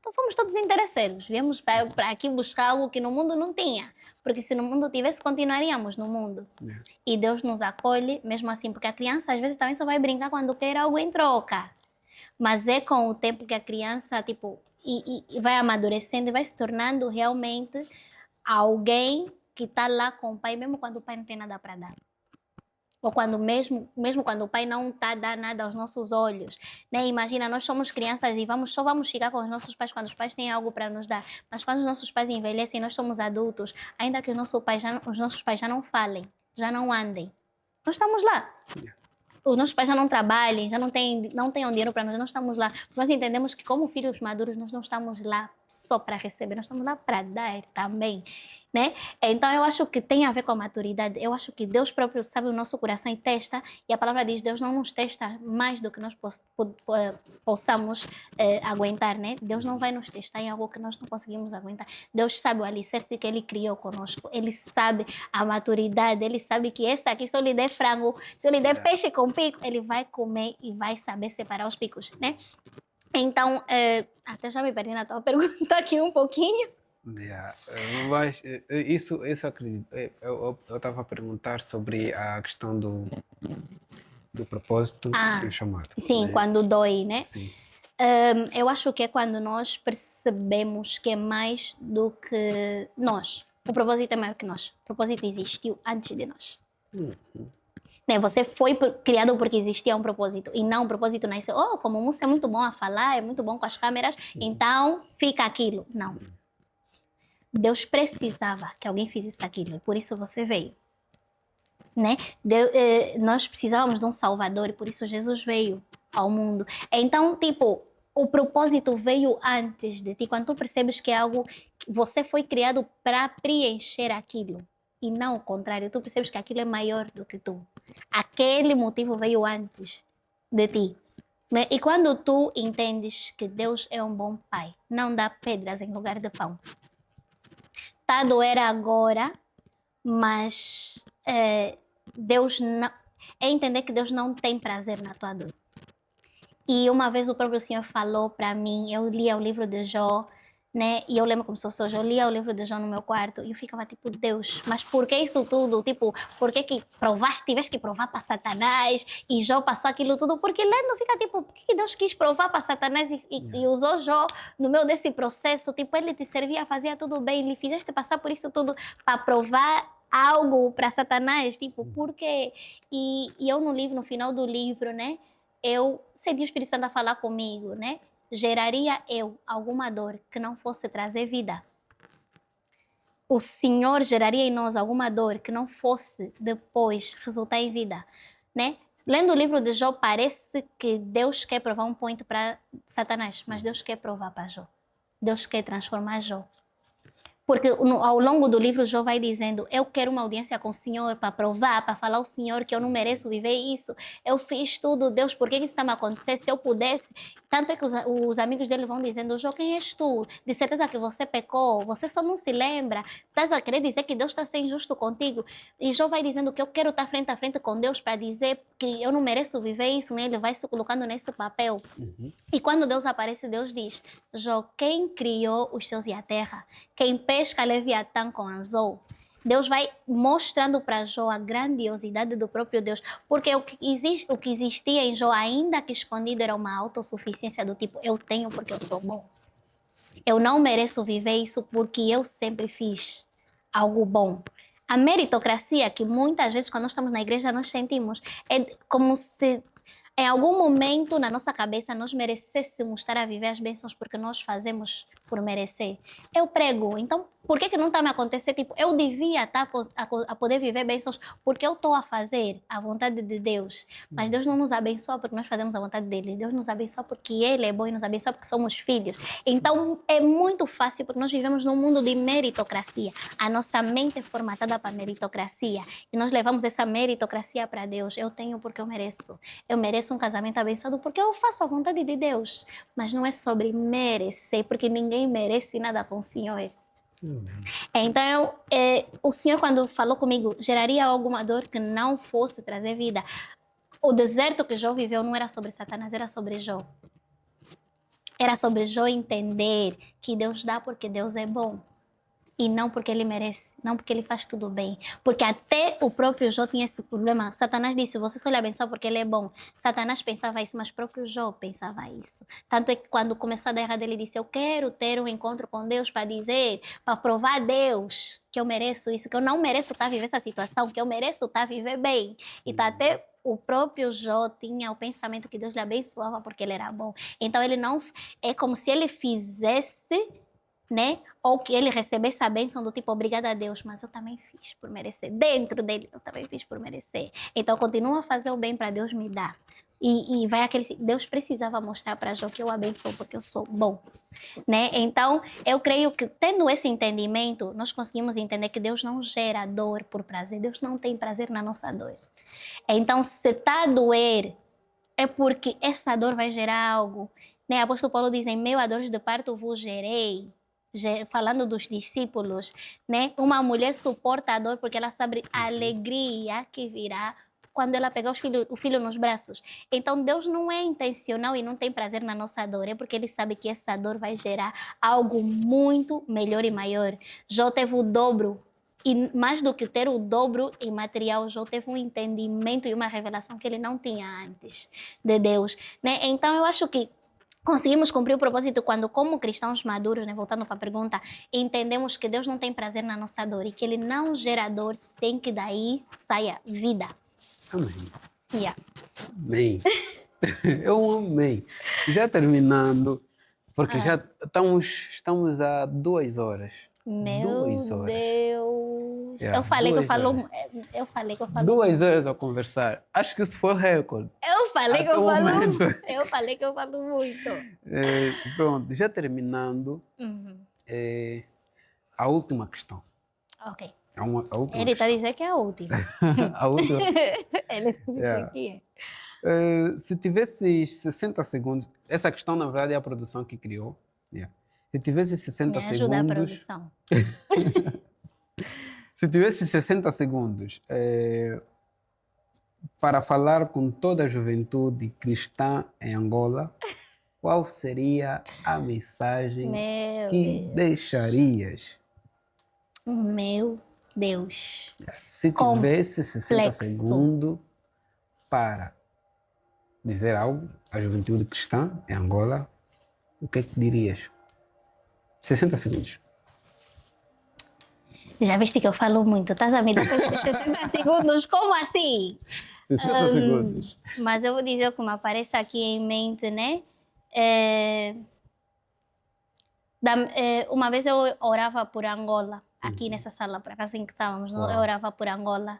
Speaker 2: Então fomos todos interesseiros, viemos para aqui buscar algo que no mundo não tinha, porque se no mundo tivesse, continuaríamos no mundo. E Deus nos acolhe, mesmo assim, porque a criança às vezes também só vai brincar quando quer algo em troca. Mas é com o tempo que a criança, tipo, e vai amadurecendo e vai se tornando realmente alguém que está lá com o pai, mesmo quando o pai não tem nada para dar. Ou quando mesmo quando o pai não está a dar nada aos nossos olhos, né? Imagina, nós somos crianças e só vamos ficar com os nossos pais quando os pais têm algo para nos dar. Mas quando os nossos pais envelhecem, nós somos adultos, ainda que os nossos pais já não falem, já não andem, nós estamos lá. Os nossos pais já não trabalhem, já não tenham dinheiro para nós, não estamos lá. Nós entendemos que como filhos maduros, nós não estamos lá só para receber, nós estamos lá para dar também, né? Então eu acho que tem a ver com a maturidade. Eu acho que Deus próprio sabe o nosso coração e testa, e a palavra diz, Deus não nos testa mais do que nós possamos aguentar, né? Deus não vai nos testar em algo que nós não conseguimos aguentar. Deus sabe o alicerce que Ele criou conosco, Ele sabe a maturidade, Ele sabe que esse aqui, se eu lhe der frango, se eu lhe der peixe com pico, Ele vai comer e vai saber separar os picos, né? Então, até já me perdi na tua pergunta aqui um pouquinho.
Speaker 1: Yeah. Mas isso acredito. Eu estava a perguntar sobre a questão do propósito e o chamado.
Speaker 2: Sim,
Speaker 1: Né?
Speaker 2: quando dói, né?
Speaker 1: Sim.
Speaker 2: Eu acho que é quando nós percebemos que é mais do que nós. O propósito é maior que nós. O propósito existiu antes de nós. Né? Você foi criado porque existia um propósito e não o propósito nasceu. Oh, como o moço é muito bom a falar, é muito bom com as câmeras, então fica aquilo. Não. Deus precisava que alguém fizesse aquilo e por isso você veio. Né? Nós precisávamos de um Salvador e por isso Jesus veio ao mundo. Então, tipo, o propósito veio antes de ti. Quando tu percebes que é algo que você foi criado para preencher aquilo e não o contrário, tu percebes que aquilo é maior do que tu. Aquele motivo veio antes de ti. Né? E quando tu entendes que Deus é um bom pai, não dá pedras em lugar de pão. Tá a doer agora, mas Deus não, é entender que Deus não tem prazer na tua dor. E uma vez o próprio Senhor falou para mim, eu lia o livro de Jó, né? E eu lembro como se fosse hoje, eu lia o livro de Jó no meu quarto e eu ficava tipo, Deus, mas por que isso tudo? Tipo, por que tiveste que provar para Satanás e Jó passou aquilo tudo? Porque lendo fica tipo, por que Deus quis provar para Satanás e usou Jó no meio desse processo? Tipo, ele te servia, fazia tudo bem, lhe fizeste passar por isso tudo para provar algo para Satanás, tipo, por quê? E eu no final do livro, né? Eu senti o Espírito Santo a falar comigo, né? Geraria eu alguma dor que não fosse trazer vida? o Senhor geraria em nós alguma dor que não fosse depois resultar em vida, né? Lendo o livro de Jó, parece que Deus quer provar um ponto para Satanás, mas Deus quer provar para Jó. Deus quer transformar Jó. Porque ao longo do livro, Jó vai dizendo, eu quero uma audiência com o Senhor para provar, para falar ao Senhor que eu não mereço viver isso. Eu fiz tudo, Deus, por que isso está me acontecendo? Se eu pudesse... Tanto é que os amigos dele vão dizendo, Jó, quem és tu? De certeza que você pecou, você só não se lembra. Estás a querer dizer que Deus está sendo injusto contigo? E Jó vai dizendo que eu quero estar frente a frente com Deus para dizer que eu não mereço viver isso, né? Ele vai se colocando nesse papel. E quando Deus aparece, Deus diz, Jó, quem criou os céus e a terra? Quem pesca Leviatã com anzol? Deus vai mostrando para Jó a grandiosidade do próprio Deus, porque o que existia em Jó, ainda que escondido, era uma autossuficiência do tipo, eu tenho porque eu sou bom. Eu não mereço viver isso porque eu sempre fiz algo bom. A meritocracia, que muitas vezes quando nós estamos na igreja nós sentimos, é como se em algum momento na nossa cabeça nós merecêssemos estar a viver as bênçãos porque nós fazemos por merecer. Eu prego, então por que não está me acontecendo? Tipo, eu devia estar a poder viver bênçãos porque eu estou a fazer a vontade de Deus. Mas Deus não nos abençoa porque nós fazemos a vontade dele. Deus nos abençoa porque Ele é bom e nos abençoa porque somos filhos. Então é muito fácil porque nós vivemos num mundo de meritocracia. A nossa mente é formatada para meritocracia. E nós levamos essa meritocracia para Deus. Eu tenho porque eu mereço. Eu mereço um casamento abençoado porque eu faço a vontade de Deus. Mas não é sobre merecer, porque ninguém merece nada com o Senhor. Então, o Senhor, quando falou comigo, geraria alguma dor que não fosse trazer vida. O deserto que Jó viveu não era sobre Satanás, era sobre Jó. Era sobre Jó entender que Deus dá porque Deus é bom. E não porque ele merece, não porque ele faz tudo bem. Porque até o próprio Jó tinha esse problema. Satanás disse, você só lhe abençoa porque ele é bom. Satanás pensava isso, mas o próprio Jó pensava isso. Tanto é que quando começou a dar errado, ele disse, eu quero ter um encontro com Deus para dizer, para provar a Deus que eu mereço isso, que eu não mereço estar a viver essa situação, que eu mereço estar a viver bem. E tá até o próprio Jó tinha o pensamento que Deus lhe abençoava porque ele era bom. Então ele não... É como se ele fizesse... né? Ou que ele recebesse a bênção do tipo, obrigada a Deus, mas eu também fiz por merecer. Dentro dele, eu também fiz por merecer. Então, continua a fazer o bem para Deus me dar. E vai aquele... Deus precisava mostrar para Jó que eu abençoo porque eu sou bom. Né? Então, eu creio que tendo esse entendimento, nós conseguimos entender que Deus não gera dor por prazer. Deus não tem prazer na nossa dor. Então, se está a doer, é porque essa dor vai gerar algo. Né? O apóstolo Paulo diz, em meio a dores de parto vos gerei. Falando dos discípulos, né? Uma mulher suporta a dor porque ela sabe a alegria que virá quando ela pegar o filho nos braços. Então, Deus não é intencional e não tem prazer na nossa dor, é porque Ele sabe que essa dor vai gerar algo muito melhor e maior. Jó teve o dobro, e mais do que ter o dobro em material, Jó teve um entendimento e uma revelação que ele não tinha antes de Deus, né? Então, eu acho que conseguimos cumprir o propósito quando, como cristãos maduros, né, voltando para a pergunta, entendemos que Deus não tem prazer na nossa dor e que Ele não gera dor sem que daí saia vida.
Speaker 1: Amém.
Speaker 2: Yeah.
Speaker 1: Amém. Eu amei. Já terminando, porque já estamos a 2 horas.
Speaker 2: Meu
Speaker 1: 2 horas.
Speaker 2: Deus.
Speaker 1: Yeah,
Speaker 2: eu falei que eu falo.
Speaker 1: horas.
Speaker 2: Eu falei que eu falo.
Speaker 1: 2 horas a conversar. Acho que isso foi recorde.
Speaker 2: Eu falei que
Speaker 1: Até
Speaker 2: eu
Speaker 1: o
Speaker 2: falo.
Speaker 1: momento.
Speaker 2: Eu falei que eu falo muito.
Speaker 1: Pronto, já terminando, a última questão.
Speaker 2: Ok.
Speaker 1: A última
Speaker 2: Ele está
Speaker 1: questão.
Speaker 2: dizendo que é a última.
Speaker 1: A última.
Speaker 2: Ele disse
Speaker 1: Yeah.
Speaker 2: que
Speaker 1: Se tivesses 60 segundos, essa questão na verdade é a produção que criou. Yeah. Se tivesses 60
Speaker 2: me ajuda a
Speaker 1: segundos,
Speaker 2: produção.
Speaker 1: se tivesses 60 segundos para falar com toda a juventude cristã em Angola, qual seria a mensagem
Speaker 2: Meu
Speaker 1: que
Speaker 2: Deus.
Speaker 1: deixarias?
Speaker 2: Meu Deus.
Speaker 1: Se tivesse 60
Speaker 2: Complexo.
Speaker 1: segundos para dizer algo à juventude cristã em Angola, o que é que dirias? 60 segundos.
Speaker 2: Já viste que eu falo muito. Estás a me dar 60 segundos? Como assim?
Speaker 1: 60 segundos.
Speaker 2: Mas eu vou dizer o que me aparece aqui em mente, né? Uma vez eu orava por Angola. aqui nessa sala, por acaso, em que estávamos, eu
Speaker 1: Uau.
Speaker 2: orava por Angola.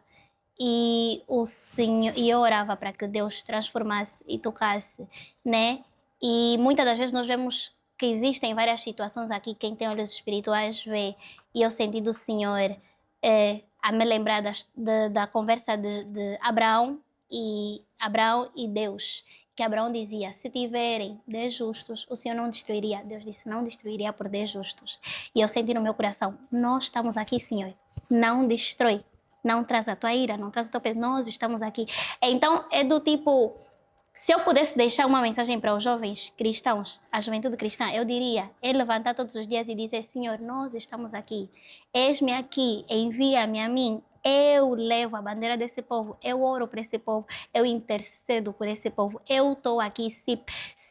Speaker 2: E o Senhor, e eu orava para que Deus transformasse e tocasse, né? E muitas das vezes nós vemos que existem várias situações aqui, quem tem olhos espirituais vê, e eu senti do Senhor a me lembrar da conversa de Abraão e Deus, que Abraão dizia, se tiverem 10 justos, o Senhor não destruiria. Deus disse, não destruiria por 10 justos. E eu senti no meu coração, nós estamos aqui, Senhor, não destrói. Não traz a tua ira, não traz o teu peso, nós estamos aqui. Então, é do tipo, se eu pudesse deixar uma mensagem para os jovens cristãos, a juventude cristã, eu diria, é levantar todos os dias e dizer, Senhor, nós estamos aqui, eis-me aqui, envia-me a mim, eu levo a bandeira desse povo, eu oro por esse povo, eu intercedo por esse povo, eu estou aqui, se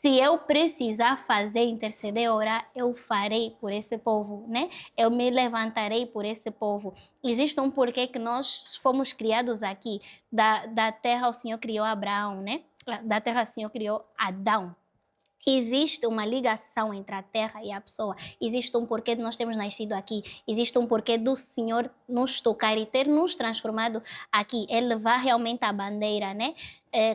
Speaker 2: eu precisar fazer, interceder, orar, eu farei por esse povo, né? Eu me levantarei por esse povo. Existe um porquê que nós fomos criados aqui, da terra o Senhor criou Abraão, né? Da terra o Senhor criou Adão. Existe uma ligação entre a terra e a pessoa. Existe um porquê de nós termos nascido aqui. Existe um porquê do Senhor nos tocar e ter nos transformado aqui. É levar realmente a bandeira, né?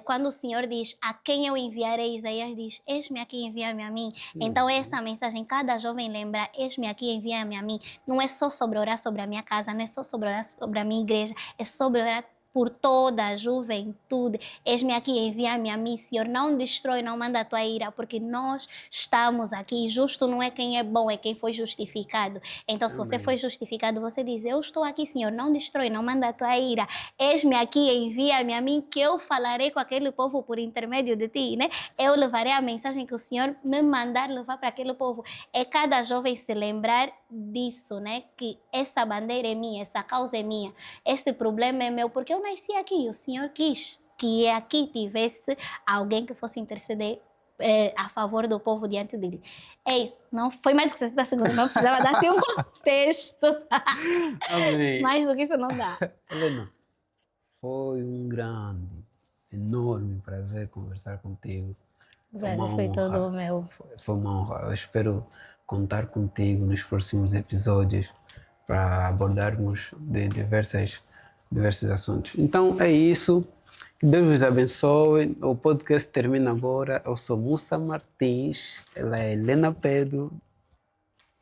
Speaker 2: Quando o Senhor diz, a quem eu enviarei, Isaías diz, eis-me aqui, envia-me a mim. Então essa mensagem, cada jovem lembra, eis-me aqui, envia-me a mim. Não é só sobre orar sobre a minha casa, não é só sobre orar sobre a minha igreja, é sobre orar por toda a juventude. Eis-me aqui, envia-me a mim, Senhor. Não destrói, não manda a tua ira, porque nós estamos aqui. Justo não é quem é bom, é quem foi justificado. Então, se você
Speaker 1: Amém.
Speaker 2: foi justificado, você diz, eu estou aqui, Senhor. Não destrói, não manda a tua ira. Eis-me aqui, envia-me a mim, que eu falarei com aquele povo por intermédio de ti, né? Eu levarei a mensagem que o Senhor me mandar levar para aquele povo. É cada jovem se lembrar disso, né? Que essa bandeira é minha, essa causa é minha, esse problema é meu, porque eu nasci aqui, o Senhor quis que aqui tivesse alguém que fosse interceder a favor do povo diante dele. Ei, não foi mais do que 60 segundos, não precisava dar assim um contexto.
Speaker 1: Amém.
Speaker 2: Mais do que isso não dá.
Speaker 1: Tá vendo? Foi um grande, enorme prazer conversar contigo.
Speaker 2: O
Speaker 1: É uma
Speaker 2: prazer foi todo
Speaker 1: honra.
Speaker 2: meu.
Speaker 1: Foi uma honra. Eu espero contar contigo nos próximos episódios para abordarmos de diversos assuntos. Então é isso. Que Deus vos abençoe. O podcast termina agora. Eu sou Mussa Martins, ela é Helena Pedro.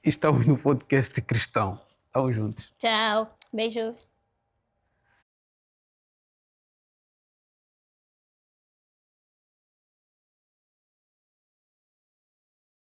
Speaker 1: E estamos no podcast cristão. Estamos juntos.
Speaker 2: Tchau. Beijo.